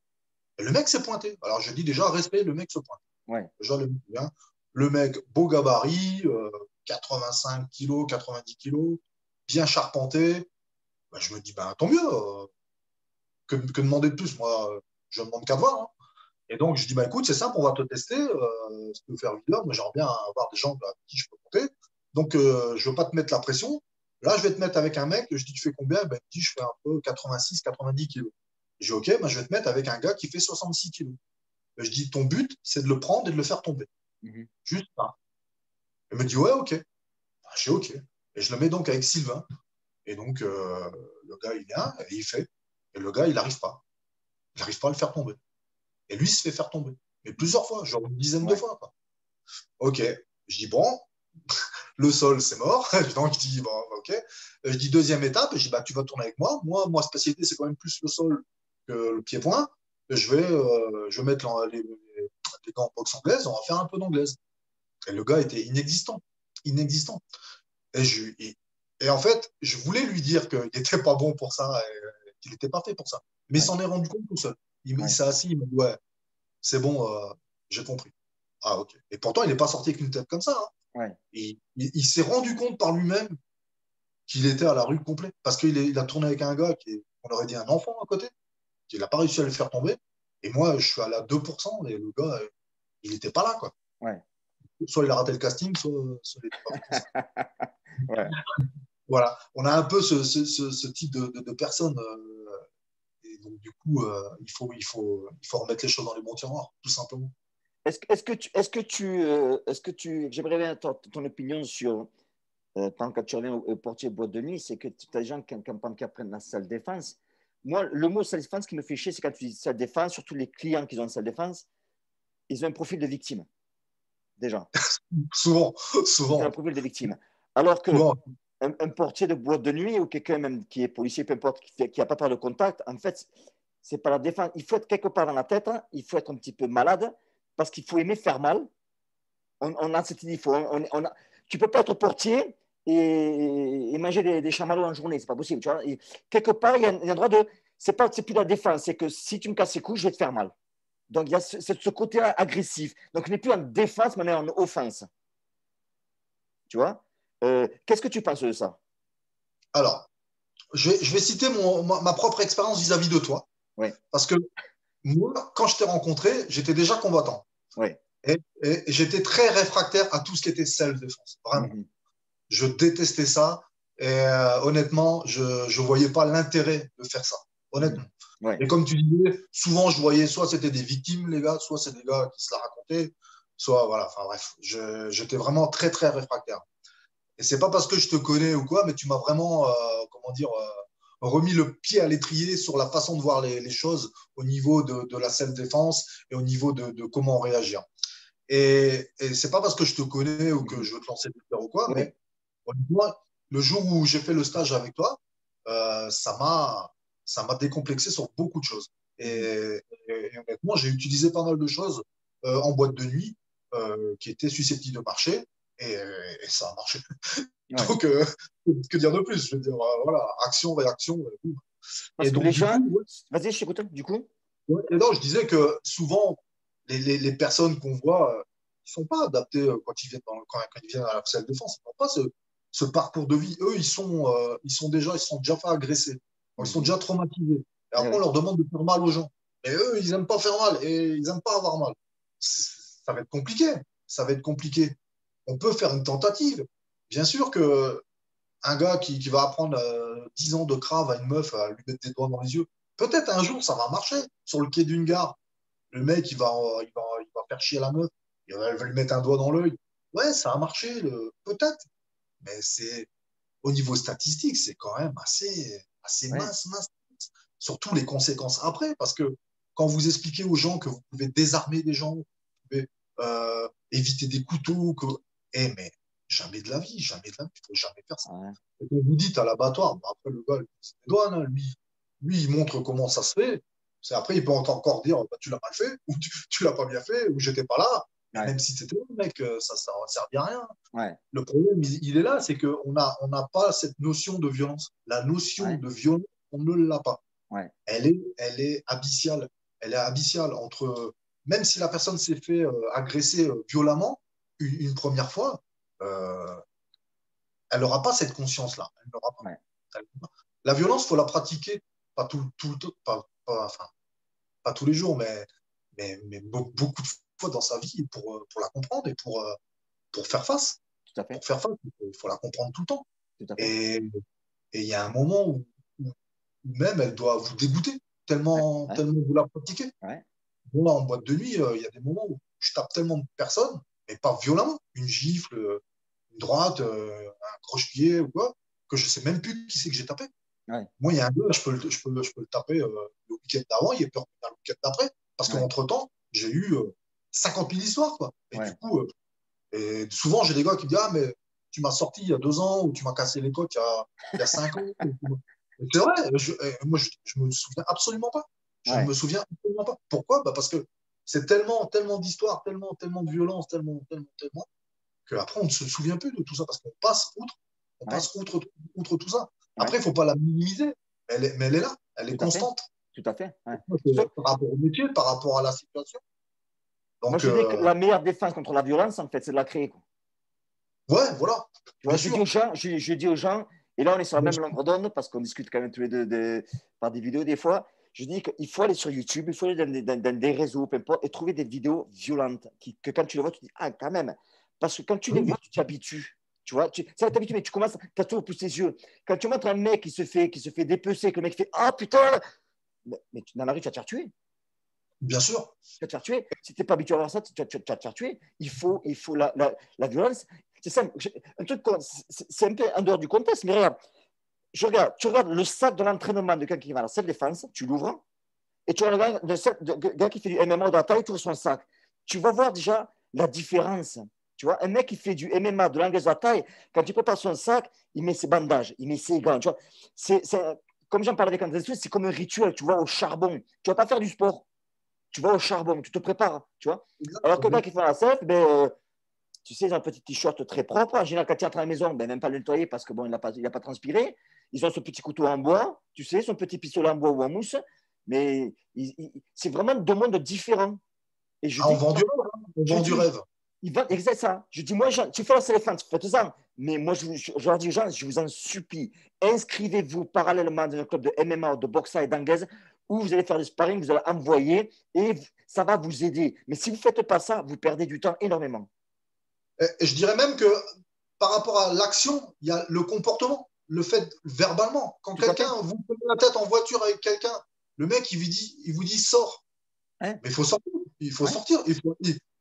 Et le mec s'est pointé. Alors, je dis déjà, respect, le mec se pointe. ouais, Déjà, le mec vient. Le mec, beau gabarit, 85 kilos, 90 kilos, bien charpenté. Bah, je me dis, bah, tant mieux. Que demander de plus? Moi, je ne demande qu'à voir, hein. Et donc, je dis, bah, écoute, c'est simple, on va te tester. Si tu veux faire videur, moi, j'aimerais bien avoir des gens avec qui je peux compter. Donc, je ne veux pas te mettre la pression. Là, je vais te mettre avec un mec. Je dis, tu fais combien? Ben, il dit, je fais un peu 86, 90 kilos. Je dis, OK, ben, je vais te mettre avec un gars qui fait 66 kilos. Ben, je dis, ton but, c'est de le prendre et de le faire tomber. mhm. Juste ça. Il me dit, ouais, OK. Ben, je dis, OK. Et je le mets donc avec Sylvain. Et donc, le gars, il vient et il fait. Et le gars, il n'arrive pas. Il n'arrive pas à le faire tomber. Et lui, il se fait faire tomber. Mais plusieurs fois, genre une dizaine de Ouais, fois, quoi. OK. Je dis, bon, le sol, c'est mort. Donc, je dis, bon, OK. Je dis, deuxième étape, je dis, bah, tu vas tourner avec moi. Moi, spécialité, c'est quand même plus le sol que le pied-point. Je vais mettre les gants en boxe anglaise, on va faire un peu d'anglaise. Et le gars était inexistant. Inexistant. Et, et en fait, je voulais lui dire qu'il n'était pas bon pour ça, et qu'il n'était pas fait pour ça. Mais il ouais, s'en est rendu compte tout seul. Il ouais, s'est assis, il m'a dit, ouais, c'est bon, j'ai compris. Ah, ok. Et pourtant, il n'est pas sorti avec une tête comme ça, hein. ouais, Il s'est rendu compte par lui-même qu'il était à la rue complète. Parce il a tourné avec un gars on aurait dit un enfant à côté, qu'il n'a pas réussi à le faire tomber. Et moi, je suis allé à 2%, et le gars, il n'était pas là, quoi. ouais. Soit il a raté le casting, soit il n'était pas fait pour ça. Ouais. Voilà. On a un peu ce type de personnes. Et donc, du coup, il faut remettre les choses dans les bons tiroirs, tout simplement. J'aimerais bien ton opinion sur, quand tu reviens au portier boîte de nuit, c'est que tu as des gens qui apprennent la salle défense. Moi, le mot salle défense qui me fait chier, c'est quand tu dis salle défense, surtout les clients qui ont une salle défense, ils ont un profil de victime, déjà. Souvent, Ils ont un souvent, profil de victime. Alors que souvent. un portier de boîte de nuit ou quelqu'un même qui est policier, peu importe, qui n'a pas peur de contact, en fait, c'est pas la défense. Il faut être quelque part dans la tête, hein, il faut être un petit peu malade, parce qu'il faut aimer faire mal. On a cette idée, tu peux pas être portier et manger des chamallows en journée, c'est pas possible. Tu vois, et quelque part, il y a un droit de. C'est plus la défense, c'est que si tu me casses les couilles, je vais te faire mal. Donc il y a ce côté agressif. Donc on n'est plus en défense, mais on est en offense. Tu vois, qu'est-ce que tu penses de ça? Alors, je vais citer ma propre expérience vis-à-vis de toi. Oui, Parce que moi, quand je t'ai rencontré, j'étais déjà combattant. oui. Et j'étais très réfractaire à tout ce qui était self-défense. Vraiment. Mhm. Je détestais ça. Et honnêtement, je ne voyais pas l'intérêt de faire ça. Mhm. Honnêtement. Ouais, Et comme tu disais, souvent, je voyais soit c'était des victimes, les gars, soit c'est des gars qui se la racontaient, soit voilà. Enfin bref, j'étais vraiment très, très réfractaire. Et c'est pas parce que je te connais ou quoi, mais tu m'as vraiment, comment dire, remis le pied à l'étrier sur la façon de voir les choses au niveau de la self-défense et au niveau de comment réagir. Et c'est pas parce que je te connais ou que je veux te lancer des fleurs ou quoi, Oui. mais moi, le jour où j'ai fait le stage avec toi, ça m'a décomplexé sur beaucoup de choses. Et honnêtement, j'ai utilisé pas mal de choses en boîte de nuit qui étaient susceptibles de marcher et ça a marché. Ouais. Donc, que dire de plus? Je veux dire, voilà, action, réaction. Boum. Parce Et que donc, les du gens. coup, ouais, Vas-y, je t'écoute. Du coup. ouais, et non, je disais que souvent, les personnes qu'on voit, ils ne sont pas adaptés quand ils viennent, quand ils viennent à la salle de défense. Ils n'ont pas ce parcours de vie. Eux, ils sont déjà fait agresser. Ils sont déjà traumatisés. Et Eh après, on oui. leur demande de faire mal aux gens. Et eux, ils n'aiment pas faire mal et ils n'aiment pas avoir mal. Ça va être compliqué. Ça va être compliqué. On peut faire une tentative. Bien sûr que un gars qui va apprendre 10 ans de crave à une meuf à lui mettre des doigts dans les yeux, peut-être un jour ça va marcher sur le quai d'une gare. Le mec, il va faire chier la meuf, elle va lui mettre un doigt dans l'œil. Ouais, ça a marché, peut-être, mais c'est au niveau statistique, c'est quand même assez Ouais. mince. Surtout les conséquences après, parce que quand vous expliquez aux gens que vous pouvez désarmer des gens, vous pouvez éviter des couteaux, mais jamais de la vie, il faut jamais faire ça. Ouais. Et quand vous dites à l'abattoir, bah après le gars, c'est des douanes, hein, lui, il montre comment ça se fait. C'est après, il peut encore dire, bah, tu l'as mal fait, ou tu l'as pas bien fait, ou j'étais pas là. Mais Ouais. même si c'était là, mec, ça ne servait à rien. Ouais. Le problème, il est là, c'est qu'on on n'a pas cette notion de violence. La notion Ouais. de violence, on ne l'a pas. Ouais. Elle est abyssale. Elle est abyssale entre, même si la personne s'est fait agresser violemment une première fois, euh, elle n'aura pas cette conscience-là. Elle n'aura pas. Ouais. La violence, il faut la pratiquer, pas enfin, pas tous les jours, mais beaucoup de fois dans sa vie pour la comprendre et pour faire face. Tout à fait. Pour faire face, il faut la comprendre tout le temps. Tout à fait. Et il y a un moment où même elle doit vous dégoûter, Ouais. Ouais. tellement vous la pratiquez. Ouais. Bon, là, en boîte de nuit, il y a des moments où je tape tellement de personnes, mais pas violemment. Une gifle, une droite, un croche-pied ou quoi, que je sais même plus qui c'est que j'ai tapé. Ouais. Moi, il y a un gars, je peux le taper le week-end d'avant, il est peur le week-end d'après. Parce Ouais. qu'entre-temps, j'ai eu 50 000 histoires, quoi. Et du Ouais. coup, et souvent, j'ai des gars qui me disent, ah, mais tu m'as sorti il y a 2 ans, ou tu m'as cassé les côtes il y a 5 ans. Et c'est vrai, moi, je me souviens absolument pas. Je ne Ouais. me souviens absolument pas. Pourquoi? Bah parce que c'est tellement d'histoires, tellement de violence, tellement, qu'après, on ne se souvient plus de tout ça, parce qu'on passe outre, Ouais. outre tout ça. Ouais. Après, il ne faut pas la minimiser, mais elle est là, elle est Tout à fait. constante. Tout à fait. Ouais. Par rapport au métier, par rapport à la situation. Moi, Donc, je dis que la meilleure défense contre la violence, en fait, c'est de la créer, quoi. ouais, voilà, Tu vois, bien sûr. je dis aux gens, et là, on est sur la Bien même sûr. longueur d'onde parce qu'on discute quand même tous les deux par des vidéos des fois. Je dis qu'il faut aller sur YouTube, il faut aller dans des réseaux, peu importe, et trouver des vidéos violentes que quand tu les vois, tu dis, ah, quand même. Parce que quand tu les Oui, vois, tu t'habitues. Tu vois, ça va t'habituer, mais tu commences, tu as tout au plus tes yeux. Quand tu montres un mec qui se fait dépecer, que le mec fait, ah putain, mais dans la rue, tu vas te faire tuer. bien sûr. Tu vas te faire tuer. Si tu n'es pas habitué à voir ça, tu vas te faire tuer. Il faut la violence. C'est simple. Un truc, c'est un peu en dehors du contexte, mais regarde, tu regardes le sac de l'entraînement de quelqu'un qui va à la self-défense, tu l'ouvres, et tu regardes le sac de gars qui fait du MMA de la taille, tu ouvres son sac. Tu vas voir déjà la différence. Tu vois, un mec qui fait du MMA de l'anglaise de la taille, quand il prépare son sac, il met ses bandages, il met ses gants. Tu vois, comme j'en parlais avec André, c'est comme un rituel, tu vois, au charbon. Tu ne vas pas faire du sport, tu vas au charbon, tu te prépares, tu vois. Alors que le gars Exactement. qui fait la self, tu sais, ils ont un petit t-shirt très propre. En général, quand tu entres à la maison, même pas le nettoyer parce que bon, il n'a pas transpiré. Ils ont ce petit couteau en bois, tu sais, son petit pistolet en bois ou en mousse. Mais c'est vraiment deux mondes différents. Et je Ah, on dis, vend du rêve, hein. On je vend du dis, rêve. exact ça. Je dis, moi, tu fais la séléphante, faites-en. Mais moi, je leur dis aux gens, je vous en supplie, inscrivez-vous parallèlement dans un club de MMA, de boxe et d'anglaise où vous allez faire des sparring, vous allez envoyer et ça va vous aider. Mais si vous ne faites pas ça, vous perdez du temps énormément. Et je dirais même que par rapport à l'action, il y a le comportement, le fait verbalement. Quand Tout à fait. quelqu'un vous met la tête en voiture avec quelqu'un, le mec, il vous dit sors. Hein. Mais il faut sortir. Il faut Ouais. sortir.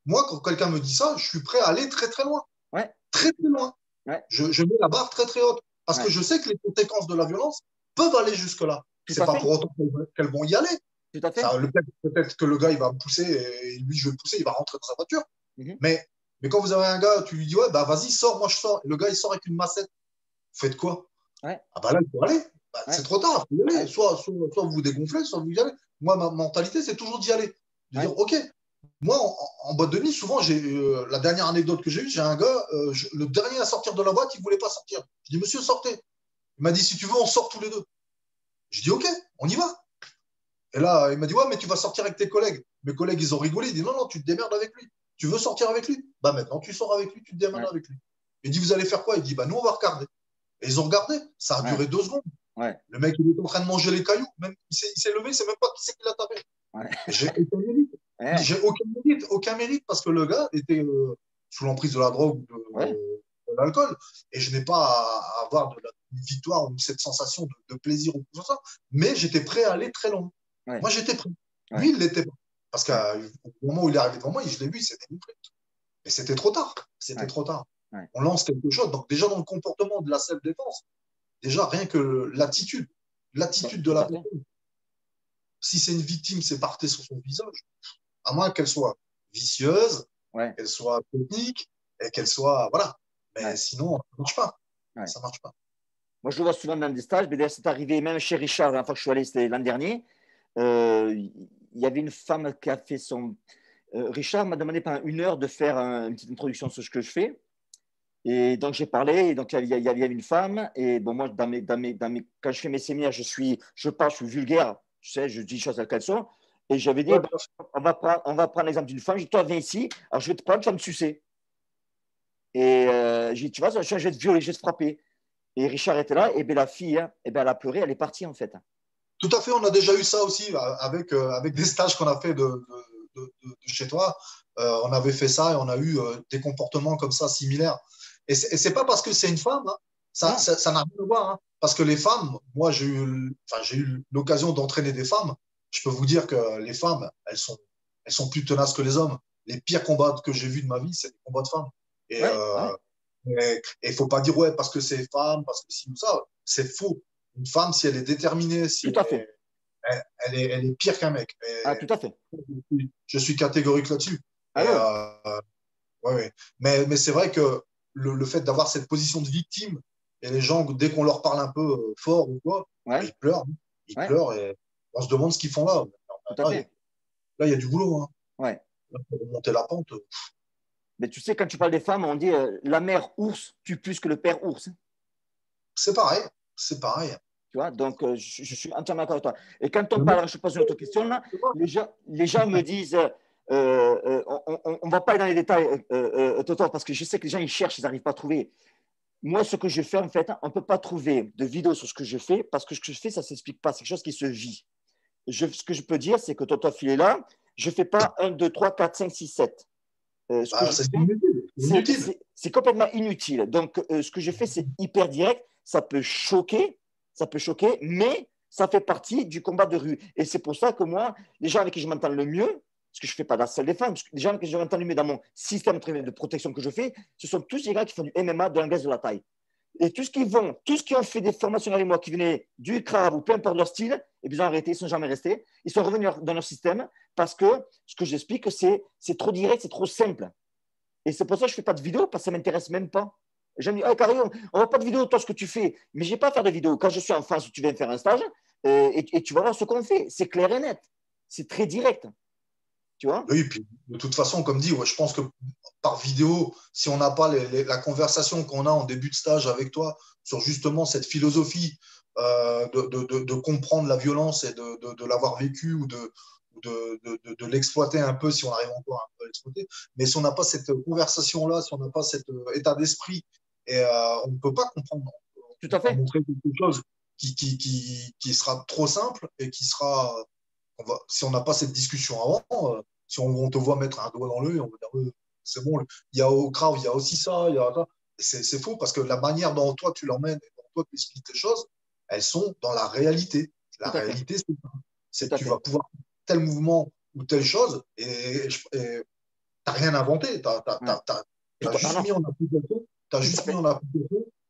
Moi, quand quelqu'un me dit ça, je suis prêt à aller très, très loin. Ouais. Très, très loin. Ouais. Je mets la barre très, très haute. Parce que Ouais. je sais que les conséquences de la violence, peuvent aller jusque-là. Tout C'est à pas fait. pour autant qu'elles vont y aller. Tout à fait. Ça, peut-être que le gars, il va me pousser et lui, je vais le pousser, il va rentrer dans sa voiture. Mhm. Mais quand vous avez un gars, tu lui dis, ouais, bah vas-y, sors, moi je sors. Et le gars, il sort avec une massette. Vous faites quoi? Ouais, Ah bah là, il faut aller. Bah, ouais, c'est trop tard, il faut y aller. ouais, Soit vous vous dégonflez, soit vous y allez. Moi, ma mentalité, c'est toujours d'y aller. De ouais, dire, OK, moi, en boîte de nuit, souvent, la dernière anecdote que j'ai eue, j'ai un gars, le dernier à sortir de la boîte, il ne voulait pas sortir. Je dis, monsieur, sortez. Il m'a dit, si tu veux, on sort tous les deux. Je dis, OK, on y va. Et là, il m'a dit, ouais, mais tu vas sortir avec tes collègues. Mes collègues, ils ont rigolé. Ils disent, non, non, tu te démerdes avec lui. Tu veux sortir avec lui? Bah maintenant, tu sors avec lui, tu te démerdes ouais, avec lui. Il dit, vous allez faire quoi? Il dit, bah nous, on va regarder. Et ils ont regardé. Ça a ouais, duré 2 secondes. ouais, Le mec, il est en train de manger les cailloux. Même, il s'est levé, c'est même pas qui c'est qui l'a tapé. ouais, J'ai aucun mérite. ouais, J'ai aucun mérite parce que le gars était sous l'emprise de la drogue ou ouais, de l'alcool. Et je n'ai pas à avoir une victoire ou cette sensation de plaisir ou tout ça. Mais j'étais prêt à aller très loin. ouais, Moi, j'étais prêt. ouais, Lui, il l'était pas. Parce qu'au ouais, moment où il est arrivé devant moi, je l'ai vu, il s'était montré. Mais c'était trop tard. C'était ouais, trop tard. ouais. On lance quelque chose. Donc, déjà, dans le comportement de la self-défense, déjà, rien que l'attitude de Tout la à fait. personne. Si c'est une victime, c'est parté sur son visage. À moins qu'elle soit vicieuse, Ouais, qu'elle soit technique et qu'elle soit. Voilà. Mais ouais, sinon, ça ne marche pas. ouais. Ça marche pas. Moi, je le vois souvent dans des stages, mais d'ailleurs, c'est arrivé même chez Richard, la dernière fois que je suis allé, c'était l'an dernier. Il y avait une femme qui a fait son. Richard m'a demandé pendant 1 heure de faire une petite introduction sur ce que je fais. Et donc, j'ai parlé, et donc il y avait une femme. Et bon, moi, quand je fais mes séminaires, je parle, je suis vulgaire, tu sais, je dis les choses telles qu'elles sont. Et j'avais dit, Ouais, bon, on va prendre l'exemple d'une femme. Je dis, toi, viens ici, alors je vais te prendre, tu vas me sucer. Et j'ai dit, tu vois, je vais te violer, je vais te frapper. Et Richard était là, et bien la fille, hein, et ben elle a pleuré, elle est partie en fait. tout à fait, on a déjà eu ça aussi avec des stages qu'on a fait de chez toi. On avait fait ça et on a eu des comportements comme ça similaires. Et c'est pas parce que c'est une femme, hein, Non, ça n'a rien à voir. Hein. Parce que les femmes, moi j'ai eu l'occasion d'entraîner des femmes. Je peux vous dire que les femmes, elles sont plus tenaces que les hommes. Les pires combats que j'ai vus de ma vie, c'est des combats de femmes. Et ouais, ouais, il faut pas dire ouais parce que c'est femme, parce que si ou ça, c'est faux. Une femme, si elle est déterminée, si tout à fait. elle est pire qu'un mec. Ah, tout à fait. Je suis catégorique là-dessus. Ah Et ouais, ouais, ouais. Mais c'est vrai que le fait d'avoir cette position de victime, et les gens, dès qu'on leur parle un peu fort ou quoi, bah, ouais, ils pleurent. Hein. Ils ouais, pleurent et on se demande ce qu'ils font là. tout à fait. Là, il y a du boulot. Hein. Ouais. Là, pour remonter la pente, Mais tu sais, quand tu parles des femmes, on dit la mère ours tue plus que le père ours. c'est pareil. C'est pareil. Tu vois, donc je suis entièrement d'accord avec toi. Et quand on parle, je pose une autre question là, les gens me disent, on ne va pas aller dans les détails, Toto, parce que je sais que les gens ils cherchent, ils n'arrivent pas à trouver. Moi, ce que je fais, en fait, on ne peut pas trouver de vidéo sur ce que je fais, parce que ce que je fais, ça ne s'explique pas, c'est quelque chose qui se vit. Ce que je peux dire, c'est que Toto, il est là, je ne fais pas 1, 2, 3, 4, 5, 6, 7. Ce que Bah, je c'est fais, inutile. C'est inutile. c'est complètement inutile. Donc, ce que je fais, c'est hyper direct. Ça peut choquer, mais ça fait partie du combat de rue. Et c'est pour ça que moi, les gens avec qui je m'entends le mieux, parce que je ne fais pas la salle des femmes, les gens avec qui je m'entends le mieux dans mon système de protection que je fais, ce sont tous les gars qui font du MMA, de l'anglaise de la taille. Et tous qui ont fait des formations avec moi, qui venaient du crabe ou peu importe leur style, et puis ils ont arrêté, ils ne sont jamais restés. Ils sont revenus dans leur système parce que ce que j'explique, c'est trop direct, c'est trop simple. Et c'est pour ça que je ne fais pas de vidéo, parce que ça ne m'intéresse même pas. J'ai dit, hey, Carillon, on ne voit pas de vidéo de toi, ce que tu fais. Mais je n'ai pas à faire de vidéo. Quand je suis en France où tu viens faire un stage, et tu vas voir ce qu'on fait. C'est clair et net. C'est très direct. Tu vois. Oui, puis de toute façon, comme dit, ouais, je pense que par vidéo, si on n'a pas la conversation qu'on a en début de stage avec toi sur justement cette philosophie de comprendre la violence et de l'avoir vécu ou de l'exploiter un peu si on arrive encore un peu à l'exploiter. Mais si on n'a pas cette conversation-là, si on n'a pas cet état d'esprit, et, on ne peut pas comprendre. Tout On à va fait. montrer quelque chose qui sera trop simple et qui sera si on n'a pas cette discussion avant, si on te voit mettre un doigt dans l'œil, on va dire c'est bon, il y a au crowd, il y a aussi ça, il y a ça. C'est faux parce que la manière dont toi tu l'emmènes et dont toi tu expliques les choses, elles sont dans la réalité. Tout La à fait. réalité, Tout c'est que à tu vas fait. pouvoir faire tel mouvement ou telle chose et tu n'as rien inventé. Tu Ouais. as, Ah juste non. mis en application, Tout à fait.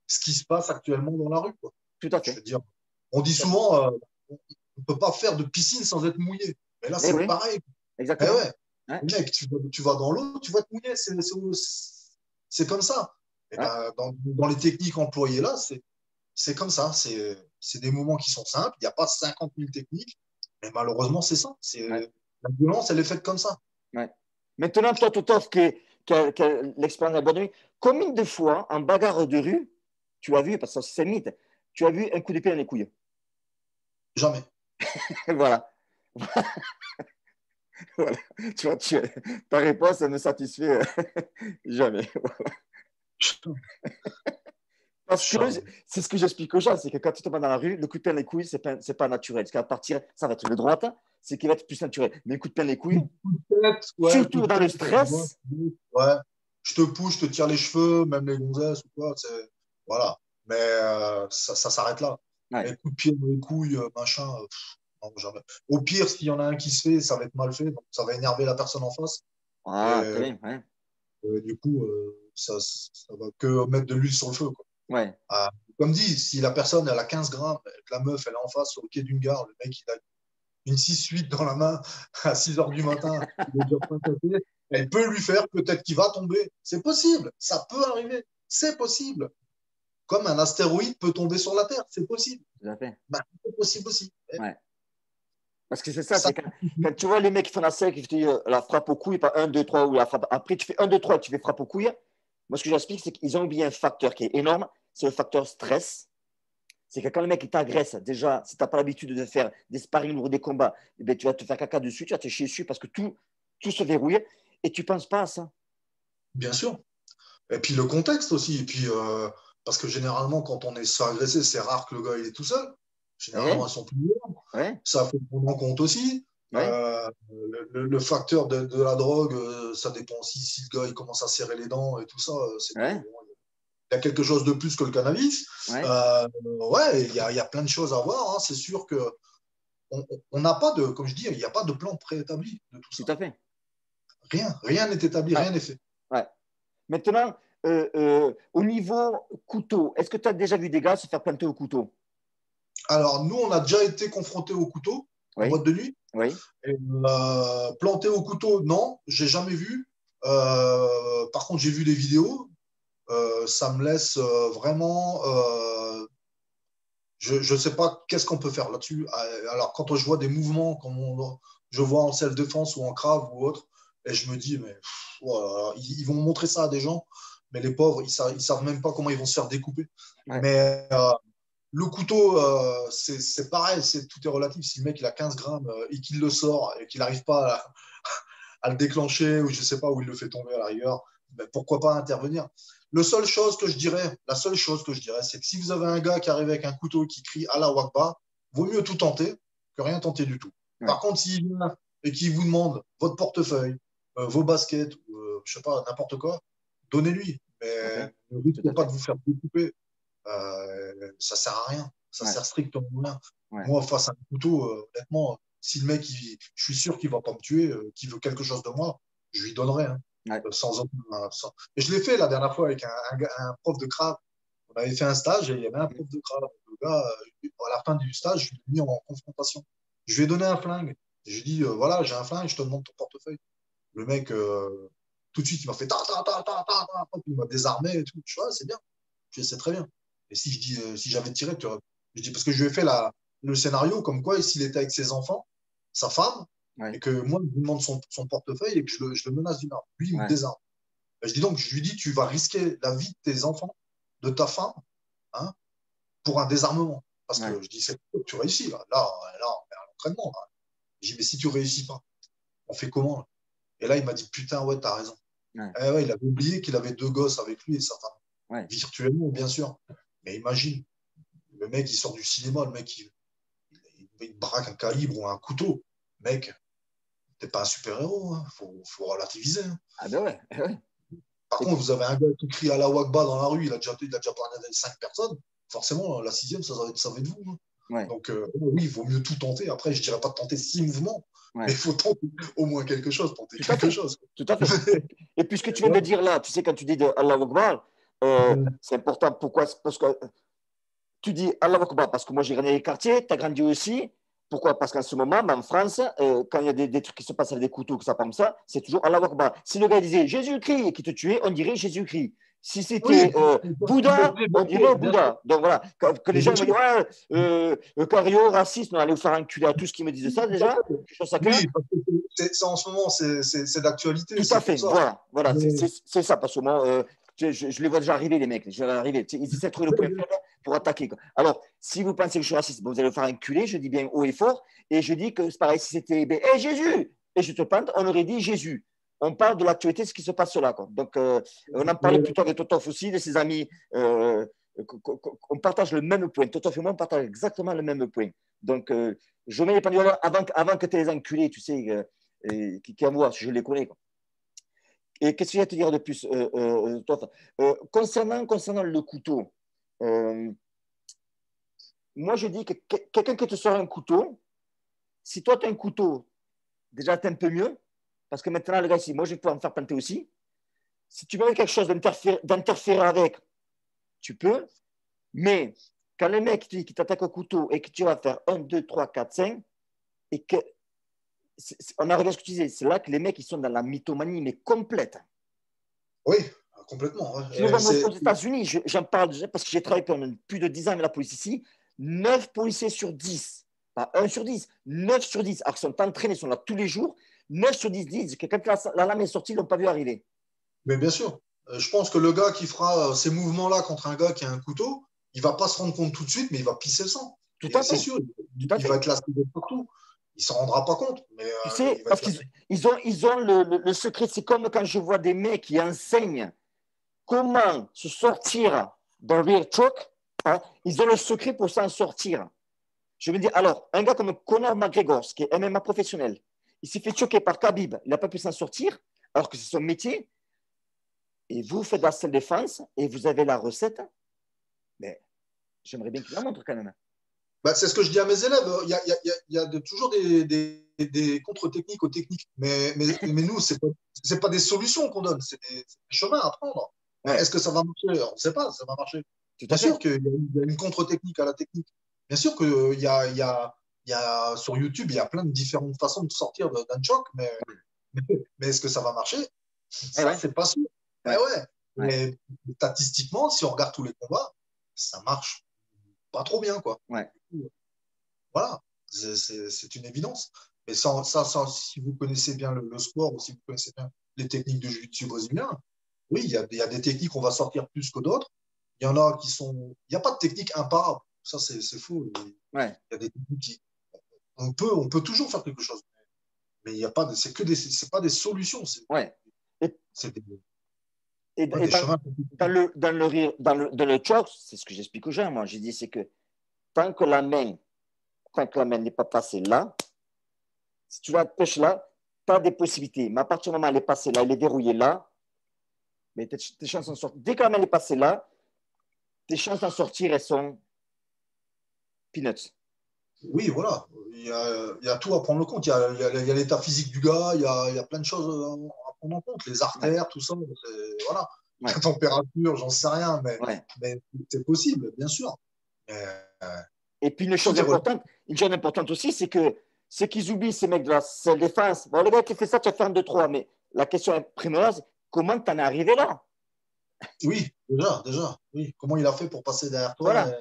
ce qui se passe actuellement dans la rue. Quoi. Tout à Je veux fait. dire. On dit souvent, on ne peut pas faire de piscine sans être mouillé. Mais là, Eh c'est oui, pareil. Eh exactement. ouais, Ouais, mec, tu vas dans l'eau, tu vas te mouiller. C'est comme ça. Et ouais, ben, dans les techniques employées là, c'est comme ça. C'est des moments qui sont simples. Il n'y a pas 50 000 techniques. Mais malheureusement, c'est ça. ouais, La violence, elle est faite comme ça. ouais. Maintenant, toi, Totov, qui a l'expérience de la bonne nuit, combien de fois, en bagarre de rue, tu as vu, parce que c'est un mythe, tu as vu un coup d'épée dans les couilles? Jamais. Voilà. Voilà. Tu vois, ta réponse, elle me satisfait jamais. Parce que Jamais. c'est ce que j'explique aux gens, c'est que quand tu te mets dans la rue, le coup de pied dans les couilles, c'est pas naturel. Ce qui va partir, ça va être de droite, c'est qui va être plus naturel. Mais le coup de pied dans les couilles, Coup de tête, ouais, coup surtout de dans le tête, stress, ouais. Je te pousse, je te tire les cheveux, même les gonzesses ou quoi. Voilà. Mais ça s'arrête là. ouais. Les coups de pied dans les couilles, machin, non, jamais. Au pire, s'il y en a un qui se fait, ça va être mal fait. Donc ça va énerver la personne en face. Et Ah, très bien, ouais. du coup, ça va que mettre de l'huile sur le feu, quoi. Ouais, Ah, comme dit, si la personne elle a 15 grammes, et que la meuf elle est en face au quai d'une gare, le mec il a une 6-8 dans la main à 6 heures du matin, il est déjà pas tapé, elle peut lui faire, peut-être qu'il va tomber. C'est possible, ça peut arriver, c'est possible. Comme un astéroïde peut tomber sur la Terre, c'est possible. tout à fait. Bah, c'est possible aussi. Ouais. Parce que c'est ça, Ça, c'est quand tu vois les mecs qui font la sec, qui font la frappe aux couilles, pas un 2 3 ou la frappe. Après, tu fais un 2 3 tu fais frappe aux couilles. Moi, ce que j'explique, c'est qu'ils ont oublié un facteur qui est énorme, c'est le facteur stress. C'est que quand le mec t'agresse, déjà, si tu n'as pas l'habitude de faire des sparring ou des combats, eh bien, tu vas te faire caca dessus, tu vas te chier dessus parce que tout se verrouille et tu ne penses pas à ça. bien sûr. Et puis le contexte aussi. Et puis, parce que généralement, quand on est se fait agresser, c'est rare que le gars il est tout seul. Généralement, Ouais, ils sont plus loin. ouais, Ça faut prendre en compte aussi. ouais, Le facteur de la drogue, ça dépend aussi si le gars il commence à serrer les dents et tout ça, c'est que ouais, bon, il y a quelque chose de plus que le cannabis. ouais, Ouais, il y a plein de choses à voir, hein. C'est sûr que on n'a pas de, comme je dis, il n'y a pas de plan préétabli de tout tout ça. à fait. Rien n'est établi, Ouais, rien n'est fait. ouais. Maintenant, au niveau couteau, est-ce que tu as déjà vu des gars se faire planter au couteau? Alors, nous, on a déjà été confrontés au couteau en Oui, boîte de nuit. oui, Et, planté au couteau, non, j'ai jamais vu. Par contre, j'ai vu des vidéos. Ça me laisse vraiment. Je ne sais pas qu'est-ce qu'on peut faire là-dessus. Alors, quand je vois des mouvements comme je vois en self-défense ou en crave ou autre, et je me dis, mais voilà, ils vont montrer ça à des gens, mais les pauvres, ils savent même pas comment ils vont se faire découper. ouais, Mais le couteau, c'est pareil, tout est relatif. Si le mec il a 15 grammes et qu'il le sort et qu'il n'arrive pas à le déclencher ou je ne sais pas où il le fait tomber à la rigueur, ben, pourquoi pas intervenir. La seule chose que je dirais, c'est que si vous avez un gars qui arrive avec un couteau qui crie Allah Wakba, vaut mieux tout tenter que rien tenter du tout. ouais, Par contre, s'il vient et qu'il vous demande votre portefeuille, vos baskets, ou je sais pas, n'importe quoi, donnez-lui. tout à Mais fait, ne tout risquez à pas de fait. vous faire découper. Ça sert à rien. Ça Ouais, sert strictement à rien. ouais, Moi, face à un couteau, honnêtement, si le mec, je suis sûr qu'il va pas me tuer, qu'il veut quelque chose de moi, je lui donnerai, hein, ouais, sans aucun. Et je l'ai fait la dernière fois avec un prof de crabe. On avait fait un stage et il y avait un prof de crabe. Le gars, à la fin du stage, je l'ai mis en confrontation. Je lui ai donné un flingue. Je lui ai dit, voilà, j'ai un flingue, je te demande ton portefeuille. Le mec, tout de suite, il m'a fait il m'a désarmé et tout. Je vois, c'est bien. Je sais très bien. Et si je dis, si j'avais tiré, je dis, parce que je lui ai fait le scénario comme quoi, s'il était avec ses enfants, sa femme, ouais, et que moi, je lui demande son portefeuille et que je le menace d'une arme. Lui, il me ouais, désarme. Et je dis donc, je lui dis, tu vas risquer la vie de tes enfants, de ta femme, hein, pour un désarmement. Parce ouais, que je dis, c'est tu réussis, là, on est à l'entraînement. Là. Je dis, mais si tu réussis pas, on fait comment là. Et là, il m'a dit, putain, ouais, t'as raison. ouais, Eh ouais, il avait oublié qu'il avait deux gosses avec lui et sa femme. ouais, Virtuellement, bien sûr. Mais imagine, le mec, il sort du cinéma, le mec, il braque un calibre ou un couteau. Mec, t'es pas un super-héros, hein. Faut relativiser, hein. ah ben ouais, ouais. Par Et contre, puis, vous avez un gars qui crie à la Wakba dans la rue, il a déjà parlé à 5 personnes. Forcément, la sixième, ça va être vous, hein. ouais, Donc, oui, il vaut mieux tout tenter. Après, je dirais pas de tenter 6 mouvements, mais ouais, il faut tenter au moins quelque chose, tenter tout à quelque fait, chose. tout à fait. Et puis ce que tu viens de Voilà. dire là, tu sais, quand tu dis de Allah Akbar, c'est important. Pourquoi? Parce que tu dis Allah Akbar, parce que moi j'ai grandi les quartiers, tu as grandi aussi. Pourquoi? Parce qu'en ce moment, en France, quand il y a des trucs qui se passent avec des couteaux, que ça comme ça, c'est toujours Allah Akbar. Si le gars disait Jésus-Christ et qui te tuait, on dirait Jésus-Christ. Si Oui, c'était Bouddha, on dirait bien sûr. Bouddha. Donc voilà, que les Mais gens bien me sûr. disent ouais, Cario, raciste, non, allez vous faire enculer à tous qui me disent ça déjà, quelque chose ça clair. Oui, parce que en ce moment, c'est d'actualité, Tout à c'est pour fait, ça. voilà, voilà, Mais, c'est ça, parce que moi, je les vois déjà arriver, les mecs, je les vois arriver. Ils essaient de trouver le point faible pour attaquer, quoi. Alors, si vous pensez que je suis raciste, vous allez vous faire enculer, je dis bien haut et fort, et je dis que c'est pareil, si c'était hey, Jésus, et je te plante, on aurait dit Jésus. On parle de l'actualité, ce qui se passe là, quoi. Donc, on en parlait plutôt avec Totof aussi, de ses amis. On partage le même point. Totof et moi, on partage exactement le même point. Donc, je mets les pendules avant que tu les enculés, tu sais, qui envoient, je les connais, quoi. Et qu'est-ce que je vais te dire de plus, toi, concernant le couteau, euh, moi je dis que quelqu'un qui te sort un couteau, si toi tu as un couteau, déjà tu es un peu mieux, parce que maintenant, le gars, si moi je vais pouvoir me faire planter aussi, si tu veux quelque chose d'interférer avec, tu peux, mais quand le mec qui t'attaque au couteau et que tu vas faire un 2 3 4 5 et que, on arrive à ce que tu disais, c'est là que les mecs ils sont dans la mythomanie, mais complète. oui, complètement. Ouais. Tu le vois aux États-Unis, j'en parle déjà parce que j'ai travaillé pendant plus de 10 ans avec la police ici. 9 policiers sur 10, pas 1 sur 10, 9 sur 10, alors qu'ils sont entraînés, ils sont là tous les jours. 9 sur 10 disent que quand la lame est sortie, ils ne l'ont pas vu arriver. Mais bien sûr, je pense que le gars qui fera ces mouvements-là contre un gars qui a un couteau, il va pas se rendre compte tout de suite, mais il va pisser le sang. Tout Et à c'est fait. sûr, Tout à il va fait. être lacéré partout. Il s'en rendra pas compte, mais Tu sais, il va parce être qu'ils lacéré. ont le secret. C'est comme quand je vois des mecs qui enseignent comment se sortir d'un rear choke. Hein, ils ont le secret pour s'en sortir. Je me dis, alors, un gars comme Conor McGregor, qui est MMA professionnel, il s'est fait choquer par Khabib, il n'a pas pu s'en sortir, alors que c'est son métier, et vous faites la seule défense, et vous avez la recette, mais j'aimerais bien qu'il la montre quand même. Bah, c'est ce que je dis à mes élèves. Il y a toujours des contre-techniques aux techniques. Mais nous, c'est pas des solutions qu'on donne, c'est des chemins à prendre. Mais Ouais, est-ce que ça va marcher? On ne sait pas, ça va marcher. tout Bien à sûr fait. qu'il y a une contre-technique à la technique. Bien sûr il y a, sur YouTube, il y a plein de différentes façons de sortir d'un choc, mais est-ce que ça va marcher? Eh Ça, ouais, c'est pas sûr. Eh ouais, ouais. ouais, Mais statistiquement, si on regarde tous les combats, ça marche pas trop bien, quoi. ouais. Voilà, c'est une évidence. Mais si vous connaissez bien le sport ou si vous connaissez bien les techniques de jiu-jitsu brésilien, oui, il y a des techniques qu'on va sortir plus que d'autres. Il y en a qui sont. Il n'y a pas de technique imparable. Ça, c'est faux. Il Ouais. y a des techniques qui. On peut toujours faire quelque chose. Mais il y a pas de. C'est pas des solutions. Ouais. Et, C'est des, ouais, et des chemins. dans le choke, c'est ce que j'explique aux gens, moi, j'ai dit, c'est que tant que la main, tant que la main n'est pas passée là, si tu la pêches là, tu as des possibilités. Mais à partir du moment où elle est passée là, elle est verrouillée là, mais tes chances d'en sortir. Dès que la main est passée là, tes chances d'en sortir, elles sont peanuts. Oui, voilà. Il y a tout à prendre en compte. Il y a l'état physique du gars, il y a plein de choses à prendre en compte. Les Ouais, artères, tout ça. Voilà. La ouais, température, j'en sais rien, ouais. mais c'est possible, bien sûr. Et puis Tout est relatif. une chose importante aussi, c'est que ce qu'ils oublient, ces mecs de la seule défense, bon, le gars qui fait ça, tu vas faire un 2-3, mais la question est primordiale, comment tu en es arrivé là? Oui, déjà. Oui. Comment il a fait pour passer derrière toi? Voilà.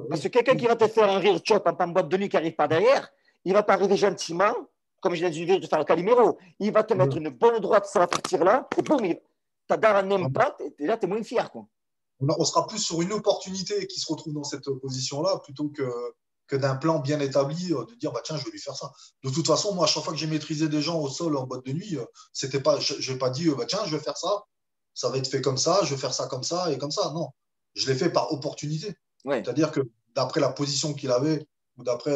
Parce que Oui, quelqu'un qui oui. va te faire un rear chop en boîte de nuit qui n'arrive pas derrière, il va pas arriver gentiment, comme je viens dans une vidéo de faire le Calimero. Il va te mettre une bonne droite, ça va partir là, et boum, ta dalle en impact, et là, tu es moins fier, quoi. On sera plus sur une opportunité qui se retrouve dans cette position-là plutôt que d'un plan bien établi de dire bah tiens je vais lui faire ça. De toute façon moi à chaque fois que j'ai maîtrisé des gens au sol en boîte de nuit c'était pas je n'ai pas dit bah tiens je vais faire ça, ça va être fait comme ça, je vais faire ça comme ça et comme ça, non, je l'ai fait par opportunité, Ouais, c'est-à-dire que d'après la position qu'il avait ou d'après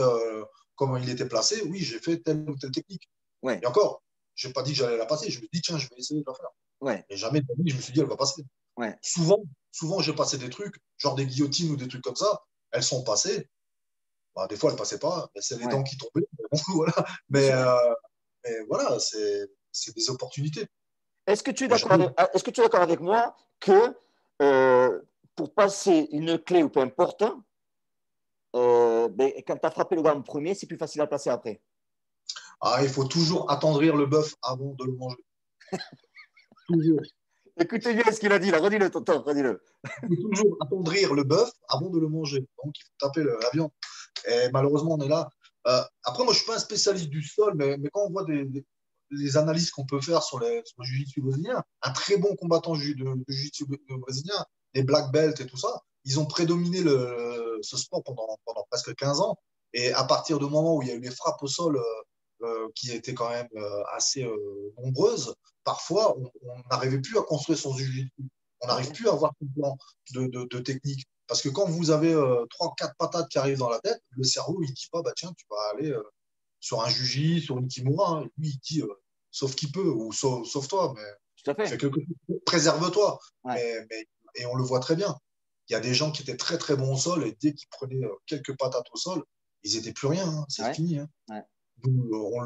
comment il était placé, oui j'ai fait telle ou telle technique ouais, et encore je n'ai pas dit que j'allais la passer, je me dis tiens je vais essayer de la faire ouais, et jamais de ma vie, je me suis dit elle va passer. ouais. Souvent, souvent j'ai passé des trucs, genre des guillotines ou des trucs comme ça, elles sont passées. Bah, des fois, elles ne passaient pas, mais c'est les Ouais, dents qui tombaient. Mais bon, voilà. bien sûr. Mais voilà, c'est des opportunités. Est-ce que tu es Moi, d'accord est-ce que tu es d'accord avec moi que euh, pour passer une clé ou peu importe, ben, quand tu as frappé le gars en premier, c'est plus facile à placer après. Ah, il faut toujours attendrir le bœuf avant de le manger. Toujours. Écoutez bien ce qu'il a dit là, redis-le, tonton, redis-le. Il faut toujours attendrir le bœuf avant de le manger. Donc, il faut taper la viande. Et malheureusement, on est là. Après, moi, je ne suis pas un spécialiste du sol, mais quand on voit les analyses qu'on peut faire sur le jiu-jitsu brésilien, un très bon combattant de jiu-jitsu brésilien, les black belts et tout ça, ils ont prédominé ce sport pendant presque 15 ans. Et à partir du moment où il y a eu les frappes au sol qui étaient quand même assez nombreuses, parfois, on n'arrivait plus à construire son jiu-jitsu. On n'arrive plus à avoir un plan de technique. Parce que quand vous avez 3-4 patates qui arrivent dans la tête, le cerveau, il ne dit pas, bah, tiens, tu vas aller sur un Juji, sur une Kimura. Hein. Lui, il dit, sauf qu'il peut, ou sauf toi, mais Tout à fais fait. quelque chose, préserve-toi. Ouais. Et on le voit très bien. Il y a des gens qui étaient très, très bons au sol, et dès qu'ils prenaient quelques patates au sol, ils n'étaient plus rien. Hein. C'est Ouais. fini. Hein. Ouais. Nous, on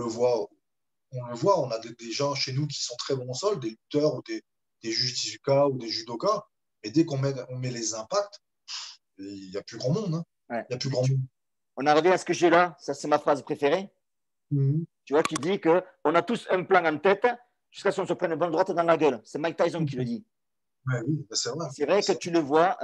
a des gens chez nous qui sont très bons au sol, des lutteurs ou des judokas ou des judokas. Et dès on met les impacts, il n'y a plus grand monde. Hein. Ouais. Il n'y a plus grand monde. On en revient à ce que j'ai là, ça c'est ma phrase préférée. Mhm. Tu vois, qui dit qu'on a tous un plan en tête jusqu'à ce qu'on se prenne une bonne droite dans la gueule. C'est Mike Tyson qui le dit. Ouais, oui, c'est vrai. C'est vrai que tu le vois,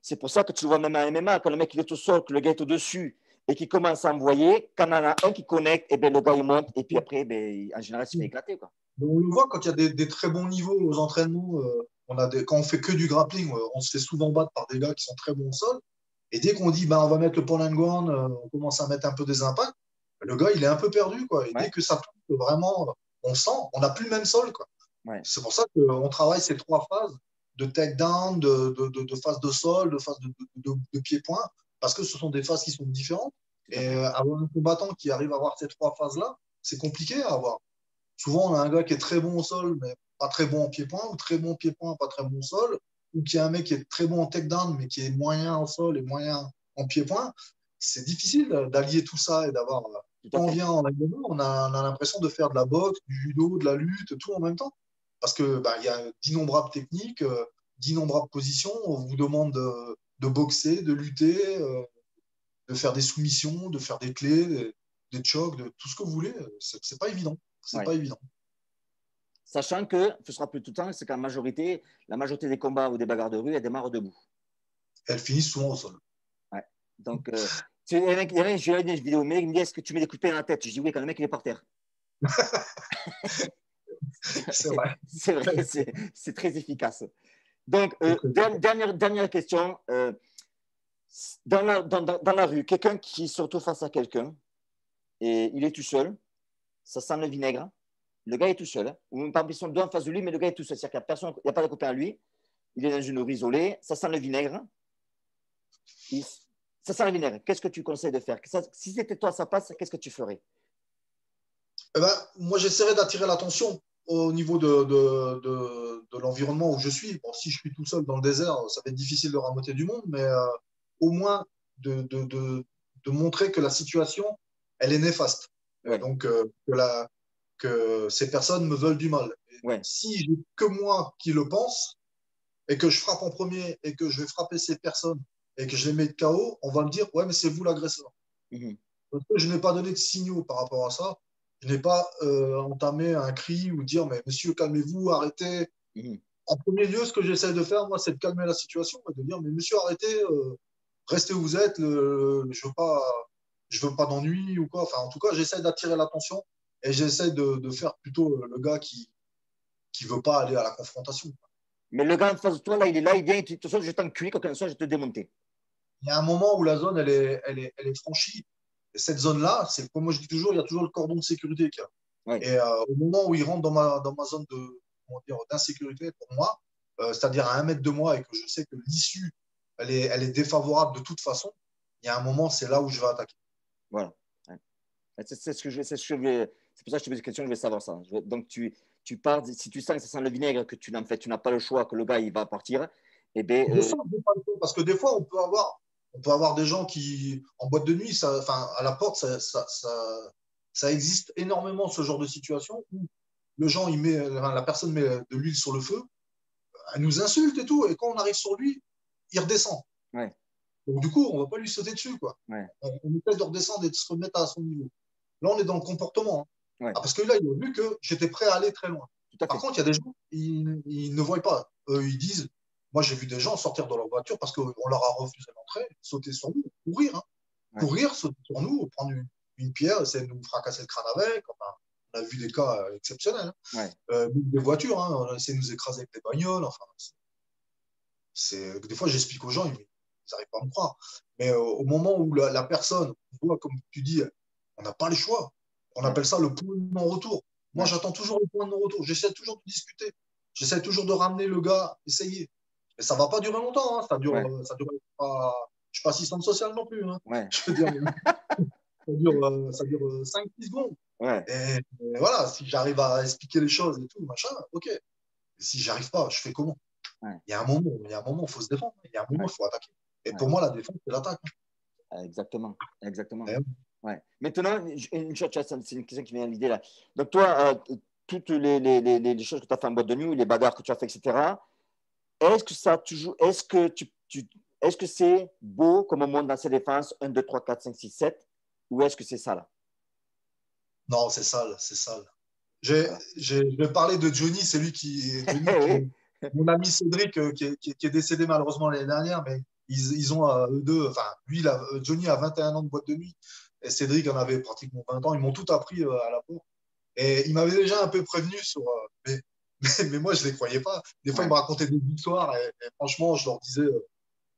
c'est pour ça que tu le vois même en MMA, quand le mec il est au sol, que le gars est au-dessus et qu'il commence à envoyer, quand on en a un qui connecte, et ben, le gars il monte et puis après, ben, en général, il se fait éclater. Quoi. On le voit quand il y a des très bons niveaux aux entraînements. Quand on fait que du grappling, on se fait souvent battre par des gars qui sont très bons au sol. Et dès qu'on dit bah, on va mettre le point and ground, on commence à mettre un peu des impacts, le gars il est un peu perdu. Quoi. Et dès Ouais, que ça touche vraiment, on sent, on n'a plus le même sol. Quoi. ouais, C'est pour ça qu'on travaille ces trois phases de takedown, de phase de sol, de phase de pied-point, parce que ce sont des phases qui sont différentes. tout à Et fait. avoir un combattant qui arrive à avoir ces trois phases-là, c'est compliqué à avoir. Souvent, on a un gars qui est très bon au sol, mais pas très bon en pied-point, ou très bon en pied-point, pas très bon au sol, ou qui a un mec qui est très bon en takedown, mais qui est moyen au sol et moyen en pied-point. C'est difficile d'allier tout ça et d'avoir. Tout à Quand on fait. vient en MMA, on a l'impression de faire de la boxe, du judo, de la lutte, tout en même temps. Parce que bah, y a d'innombrables techniques, d'innombrables positions. On vous demande de boxer, de lutter, de faire des soumissions, de faire des clés, des chocs, de tout ce que vous voulez. C'est pas évident. C'est Ouais. pas évident. Sachant que, il faut se rappeler tout le temps, c'est qu'en majorité, la majorité des combats ou des bagarres de rue, elles démarrent debout. Elles finissent souvent au sol. Ouais. Donc, il y a un, j'ai une vidéo, mais il me dit est-ce que tu mets des coups de pied dans la tête? Je dis oui, quand le mec il est par terre. C'est vrai. C'est vrai, c'est très efficace. Donc, C'est très dernière question. Dans la rue, quelqu'un qui se retrouve face à quelqu'un et il est tout seul, ça sent le vinaigre. Le gars est tout seul. Hein. Ou même pas, ils sont deux en face de lui, mais le gars est tout seul. C'est-à-dire qu'il n'y a personne, il n'y a pas de copain à lui. Il est dans une rue isolée. Ça sent le vinaigre. Il, ça sent le vinaigre. Qu'est-ce que tu conseilles de faire? Si c'était toi à sa place, qu'est-ce que tu ferais? Eh ben, moi, j'essaierai d'attirer l'attention au niveau de l'environnement où je suis. Bon, si je suis tout seul dans le désert, ça va être difficile de ramoter du monde, mais au moins de montrer que la situation, elle est néfaste. Ouais, Donc, que ces personnes me veulent du mal. Et ouais. si j'ai que moi qui le pense, et que je frappe en premier, et que je vais frapper ces personnes, et que je les mets de KO, on va me dire, ouais, mais c'est vous l'agresseur. Mhm. Parce que je n'ai pas donné de signaux par rapport à ça. Je n'ai pas entamé un cri ou dire, mais monsieur, calmez-vous, arrêtez. Mhm. En premier lieu, ce que j'essaie de faire, moi, c'est de calmer la situation et de dire, mais monsieur, arrêtez, restez où vous êtes, je veux pas d'ennui ou quoi. Enfin, en tout cas, j'essaie d'attirer l'attention et j'essaie de faire plutôt le gars qui veut pas aller à la confrontation. Mais le gars en face de toi, là, il est là, il vient, de toute façon, je t'encuis, quoi qu'il en soit, je vais te démonter. Il y a un moment où la zone, elle est franchie. Et cette zone-là, c'est comme moi je dis toujours, il y a toujours le cordon de sécurité qu'il y a. Ouais, Et au moment où il rentre dans ma zone d'insécurité pour moi, c'est-à-dire à 1 mètre de moi et que je sais que l'issue, elle est défavorable de toute façon, il y a un moment, c'est là où je vais attaquer. voilà. Ouais. C'est ce que je, c'est ce que je vais, c'est pour ça que je te pose des questions, je vais savoir ça. Donc, tu pars, si tu sens que ça sent le vinaigre, que tu n'as en fait, tu n'as pas le choix, que le gars, il va partir, eh bien, Je sens que parce que des fois, on peut avoir des gens qui, en boîte de nuit, ça, enfin, à la porte, ça existe énormément ce genre de situation où le gens, la personne met de l'huile sur le feu, elle nous insulte et tout, et quand on arrive sur lui, il redescend. ouais, Donc, du coup, on ne va pas lui sauter dessus, quoi. Ouais. On essaie de redescendre et de se remettre à son niveau. Là, on est dans le comportement. Hein. Ouais. Ah, parce que là, il a vu que j'étais prêt à aller très loin. Tout à Par fait. contre, il y a des gens, ils ne voient pas. Eux, ils disent, moi, j'ai vu des gens sortir de leur voiture parce qu'on leur a refusé l'entrée, sauter sur nous, courir. Hein. Ouais. Courir, sauter sur nous, prendre une pierre, essayer de nous fracasser le crâne avec. Enfin, on a vu des cas exceptionnels. Hein. Ouais. Des voitures, hein, on a essayé de nous écraser avec des bagnoles. Enfin, des fois, j'explique aux gens, ils n'arrivent pas à me croire. Mais au moment où la personne voit, comme tu dis, on n'a pas le choix. On appelle ça le point de non-retour. Moi, j'attends toujours le point de non-retour. J'essaie toujours de discuter. J'essaie toujours de ramener le gars, essayer. Mais ça ne va pas durer longtemps. Hein. Ça dure pas. Je ne suis pas assistante sociale non plus. Hein. Ouais. Je veux dire, ça dure 5-10 secondes. Ouais. Et voilà, si j'arrive à expliquer les choses et tout, machin, ok. Et si j'arrive pas, je fais comment? Ouais. Il y a un moment, il faut se défendre. Il y a un moment, il faut attaquer. Et pour moi, la défense, c'est l'attaque. Exactement. Exactement. Et, Ouais. Maintenant, une chose, c'est une question qui vient à l'idée là. Donc, toi, toutes les choses que tu as fait en boîte de nuit, les bagarres que tu as fait, etc., est-ce que ça toujours. Est-ce que c'est beau comme on monte dans ses défenses 1, 2, 3, 4, 5, 6, 7 ou est-ce que c'est ça là? non, c'est sale, c'est sale. Voilà. Je vais parler de Johnny, c'est lui Oui. mon ami Cédric, qui est décédé malheureusement l'année dernière, mais ils ont eux deux, enfin, Johnny a 21 ans de boîte de nuit, et Cédric en avait pratiquement 20 ans. Ils m'ont tout appris à la peau. Et il m'avait déjà un peu prévenu sur. Mais moi, je ne les croyais pas. Des fois, ils Ouais. me racontaient des histoires, et franchement, je leur disais,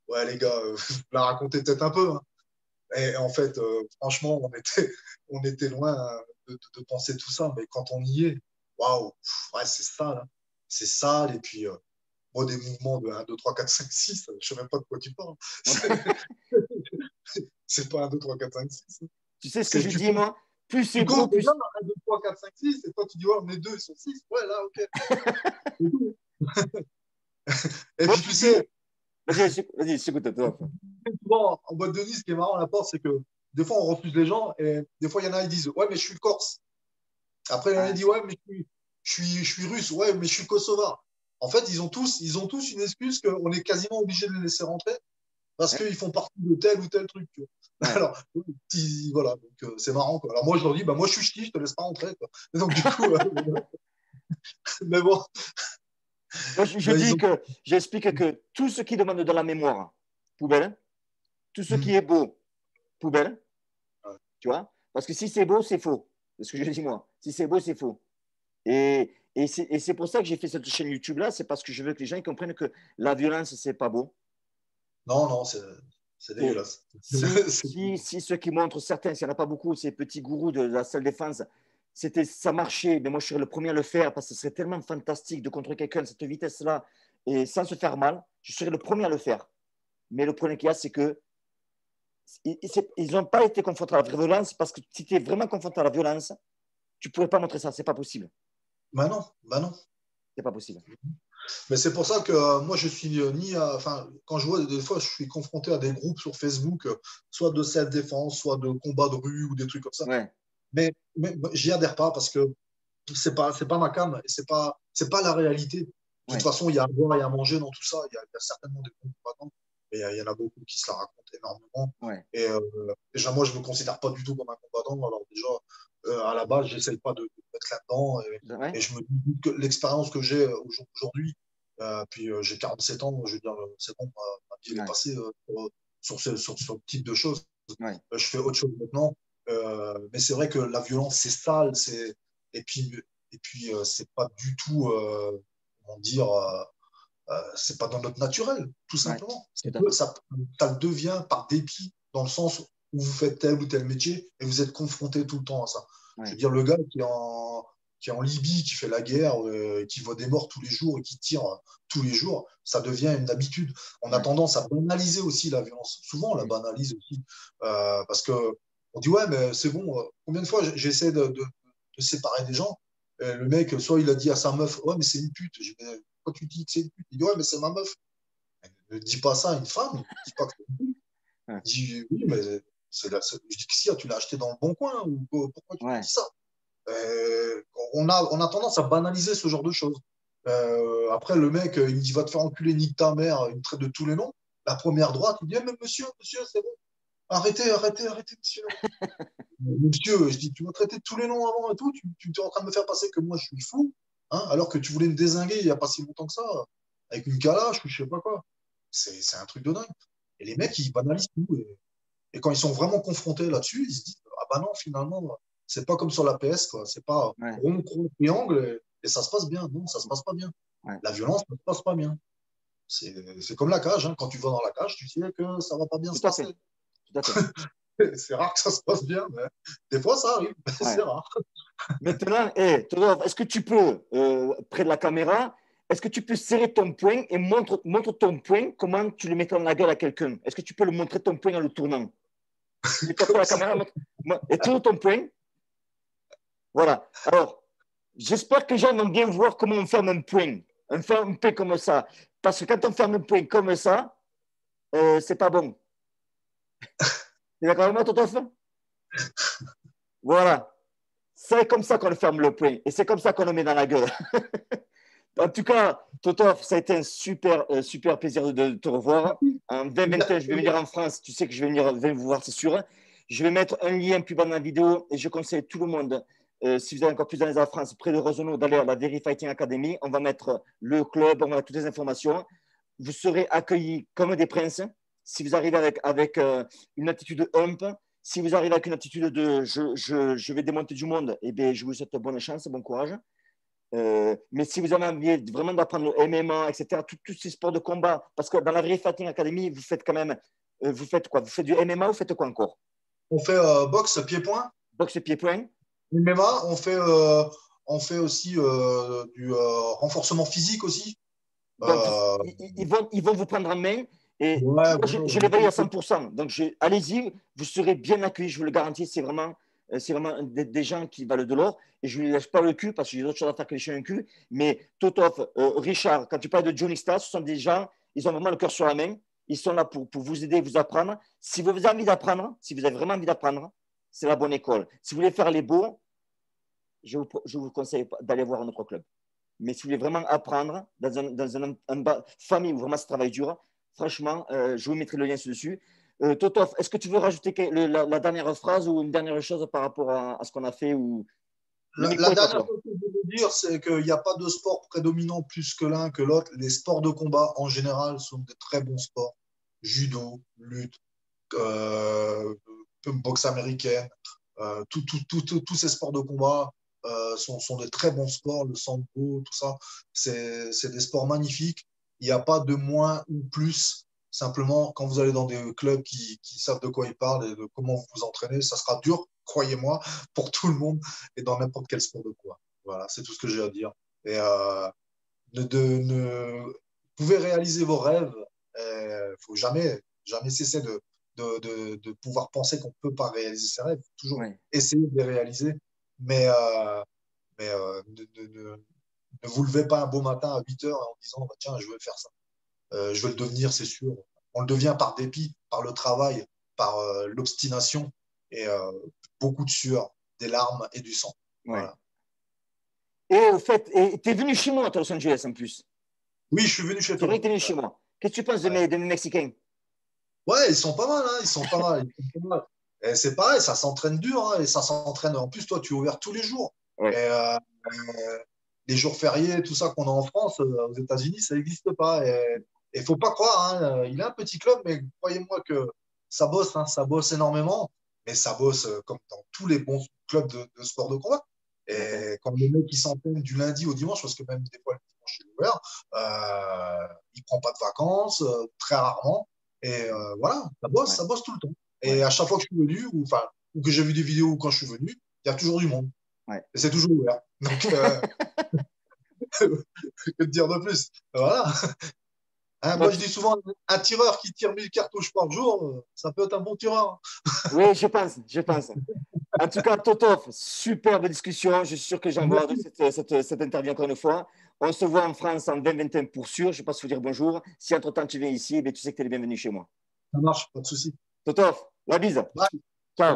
ouais, les gars, vous la racontez peut-être un peu. Hein. Et en fait, franchement, on était loin de penser tout ça. Mais quand on y est, waouh, ouais, c'est sale. Hein. C'est sale. Et puis, moi, des mouvements de 1, 2, 3, 4, 5, 6, je ne sais même pas de quoi tu parles. C'est pas 1, 2, 3, 4, 5, 6. Tu sais ce que C'est, je dis, moi? Plus c'est tu beau, comptes déjà plus. 1, 2, 3, 4, 5, 6. Et toi, tu dis, ouais, on est deux, ils sont 6. Ouais, là, ok. C'est tout. Et Moi, puis, je tu dis. sais, Vas-y, j'écoute. souvent, en boîte de nuit, ce qui est marrant à la porte, c'est que des fois, on refuse les gens. Et des fois, il y en a, ils disent, ouais, mais je suis corse. Après, il y en a qui Ah, disent, ouais, mais je suis russe, ouais, mais je suis kosovar. En fait, ils ont tous une excuse qu'on est quasiment obligé de les laisser rentrer parce ouais, qu'ils font partie de tel ou tel truc. Tu vois. ouais. Alors, voilà, donc c'est marrant. Quoi. Alors moi, je leur dis, bah, moi, je suis ch'ti, je te laisse pas rentrer. Quoi. Et donc, du coup, mais bon, Moi, je ben, ils dis ont. que j'explique que tout ce qui demande de la mémoire, poubelle. Tout ce qui Hmm. est beau, poubelle. Ouais. Tu vois? Parce que si c'est beau, c'est faux. C'est ce que je dis moi. Si c'est beau, c'est faux. Et c'est pour ça que j'ai fait cette chaîne YouTube-là. C'est parce que je veux que les gens ils comprennent que la violence, c'est pas beau. Non, non, c'est Et dégueulasse. si ceux qui montrent certains, s'il n'y en a pas beaucoup, ces petits gourous de la salle défense, ça marchait, mais moi je serais le premier à le faire parce que ce serait tellement fantastique de contrer quelqu'un à cette vitesse-là et sans se faire mal. Je serais le premier à le faire. Mais le problème qu'il y a, c'est que ils n'ont pas été confrontés à la vraie violence parce que si tu es vraiment confronté à la violence, tu ne pourrais pas montrer ça. C'est pas possible. Bah non, bah non. C'est pas possible. Mais c'est pour ça que moi, je suis enfin, quand je vois des fois, je suis confronté à des groupes sur Facebook, soit de self-défense, soit de combat de rue ou des trucs comme ça. Ouais. Mais j'y adhère pas parce que c'est pas ma cam et c'est pas la réalité. De toute Ouais. façon, il y a à boire et à manger dans tout ça. Il y a certainement des bons combattants, mais il y en a beaucoup qui se la racontent énormément. Ouais. Et déjà, moi, je me considère pas du tout comme un combattant. Alors déjà, à la base, j'essaye pas de me mettre là-dedans Ouais. et je me dis que l'expérience que j'ai aujourd'hui, puis j'ai 47 ans, je veux dire, c'est bon, ma vie elle est Ouais. passée sur ce type de choses. Ouais. Je fais autre chose maintenant. Mais c'est vrai que la violence, c'est sale, et puis, c'est pas du tout, comment dire, c'est pas dans notre naturel, tout Ouais. simplement. Tout à fait. Ça le devient par dépit, dans le sens où vous faites tel ou tel métier et vous êtes confronté tout le temps à ça. Je Ouais. veux dire, le gars qui est en Libye, qui fait la guerre, qui voit des morts tous les jours et qui tire tous les jours, ça devient une habitude. On a Ouais. tendance à banaliser aussi la violence. Souvent, on la banalise aussi parce que on dit ouais, mais c'est bon. Combien de fois j'essaie de séparer des gens le mec, soit il a dit à sa meuf, ouais, mais c'est une pute. Je dis, mais pourquoi tu dis que c'est une pute? Il dit, ouais, mais c'est ma meuf. Ne dis pas ça à une femme, ne dis pas que c'est une pute. Ouais. Il dit, oui, mais je dis que si, tu l'as acheté dans le bon coin, ou pourquoi tu Ouais. dis ça? On a tendance à banaliser ce genre de choses. Après, le mec, il me dit, va te faire enculer, nique ta mère, il me traite de tous les noms. la première droite, il dit, eh, mais monsieur, c'est bon. Arrêtez, monsieur. Monsieur, je dis, tu m'as traité de tous les noms avant et tout, tu es en train de me faire passer que moi je suis fou, hein, alors que tu voulais me dézinguer il n'y a pas si longtemps que ça, avec une calache ou je sais pas quoi. C'est un truc de dingue. Et les mecs, ils banalisent tout. Et quand ils sont vraiment confrontés là-dessus, ils se disent, ah bah non, finalement, c'est pas comme sur la PS, quoi. C'est pas Ouais. rond, triangle et ça se passe bien. Non, ça se passe pas bien. Ouais. La violence, ça se passe pas bien. C'est comme la cage, hein. Quand tu vas dans la cage, tu sais que ça va pas bien Tout se à fait. passer. Tout à fait. C'est rare que ça se passe bien, mais des fois ça arrive, mais Ouais. c'est rare. Maintenant, Todorov, est-ce que tu peux, près de la caméra, est-ce que tu peux serrer ton poing et montre ton poing, comment tu le mets dans la gueule à quelqu'un? Est-ce que tu peux le montrer ton poing en le tournant? Mets-toi pour Comme la ça. caméra et tourne ton poing. Voilà. Alors, j'espère que les gens vont bien voir comment on ferme un poing. On ferme un poing comme ça. Parce que quand on ferme un poing comme ça, c'est pas bon. Tu es d'accord avec moi, Todorov? Voilà. C'est comme ça qu'on ferme le poing. Et c'est comme ça qu'on le met dans la gueule. En tout cas, Totov, ça a été un super plaisir de te revoir. En 2021, je vais venir en France. Tu sais que je vais venir vous voir, c'est sûr. Je vais mettre un lien plus bas dans la vidéo et je conseille tout le monde, si vous avez encore plus d'amis en France, près de Rosenau, d'aller à la Very Fighting Academy. On va mettre le club, on va mettre toutes les informations. Vous serez accueillis comme des princes. Si vous arrivez avec une attitude humble, si vous arrivez avec une attitude de je vais démonter du monde, eh bien, je vous souhaite bonne chance, bon courage. Mais si vous avez envie vraiment d'apprendre le MMA, etc., tous ces sports de combat, parce que dans la vraie Fighting Academy, vous faites quand même, vous faites quoi? Vous faites du MMA ou vous faites quoi encore? On fait boxe, pied-point. Boxe pied-point? MMA, on fait aussi du renforcement physique aussi. Donc, Euh, ils vont vous prendre en main et ouais, moi, voilà, je les veille à 100%. Donc, allez-y, vous serez bien accueillis, je vous le garantis. C'est vraiment des gens qui valent de l'or et je ne lui lâche pas le cul parce que j'ai d'autres choses à faire que lécher un cul. Mais Totov, Richard, quand tu parles de Johnny Star, ce sont des gens, ils ont vraiment le cœur sur la main. Ils sont là pour vous aider, vous apprendre. Si vous avez envie d'apprendre, si vous avez vraiment envie d'apprendre, c'est la bonne école. Si vous voulez faire les beaux, je vous conseille d'aller voir un autre club. Mais si vous voulez vraiment apprendre dans une famille où vraiment ça travaille dur, franchement, je vous mettrai le lien dessus. Totov, est-ce que tu veux rajouter la dernière phrase ou une dernière chose par rapport à ce qu'on a fait ou... Le La micro est à dernière toi. chose que je veux dire, c'est qu'il n'y a pas de sport prédominant plus que l'un que l'autre. Les sports de combat, en général, sont de très bons sports. Judo, lutte, euh, boxe américaine, tous ces sports de combat sont de très bons sports. Le sambo, tout ça, c'est des sports magnifiques. Il n'y a pas de moins ou plus. Simplement, quand vous allez dans des clubs qui savent de quoi ils parlent et de comment vous vous entraînez, ça sera dur, croyez-moi, pour tout le monde et dans n'importe quel sport de combat. Voilà, c'est tout ce que j'ai à dire. Et vous pouvez réaliser vos rêves. Il faut jamais cesser de pouvoir penser qu'on ne peut pas réaliser ses rêves. Toujours Ouais. essayer de les réaliser. Mais, ne vous levez pas un beau matin à 8 heures en disant bah, tiens, je veux faire ça. Je veux le devenir, c'est sûr. On le devient par dépit, par le travail, par l'obstination et beaucoup de sueur, des larmes et du sang. Ouais. Voilà. Et au fait, tu es venu chez moi à Los Angeles en plus. Oui, je suis venu chez C'est vrai que toi. tu es venu chez moi. Qu'est-ce que tu penses Ouais. de mes Mexicains? Ouais, ils sont pas mal, hein, ils sont pas mal. Ils sont pas mal. Et c'est pareil, ça s'entraîne dur, hein, et ça s'entraîne. En plus, toi, tu es ouvert tous les jours. Et Ouais. les jours fériés, tout ça qu'on a en France, aux États-Unis, ça n'existe pas. Et il faut pas croire, hein, il a un petit club, mais croyez-moi que ça bosse énormément. Mais ça bosse comme dans tous les bons clubs de sport de combat. D'accord. Et quand le mec qui s'entraîne du lundi au dimanche, parce que même des fois le dimanche il est ouvert, il prend pas de vacances, très rarement. Et voilà, Ouais. ça bosse tout le temps. Et Ouais. à chaque fois que je suis venu, ou que j'ai vu des vidéos ou quand je suis venu, il y a toujours du monde. Ouais. Et c'est toujours ouvert. Donc, que te dire de plus? Voilà. Hein, moi, je dis souvent, un tireur qui tire 1000 cartouches par jour, ça peut être un bon tireur. Oui, je pense, je pense. En tout cas, Totov, superbe discussion. Je suis sûr que j'en vois Merci. cette interview encore une fois. On se voit en France en 2021 pour sûr. Je passe vous dire bonjour. Si entre-temps tu viens ici, ben, tu sais que tu es le bienvenu chez moi. Ça marche, pas de souci. Totov, la bise. Bye. Ciao.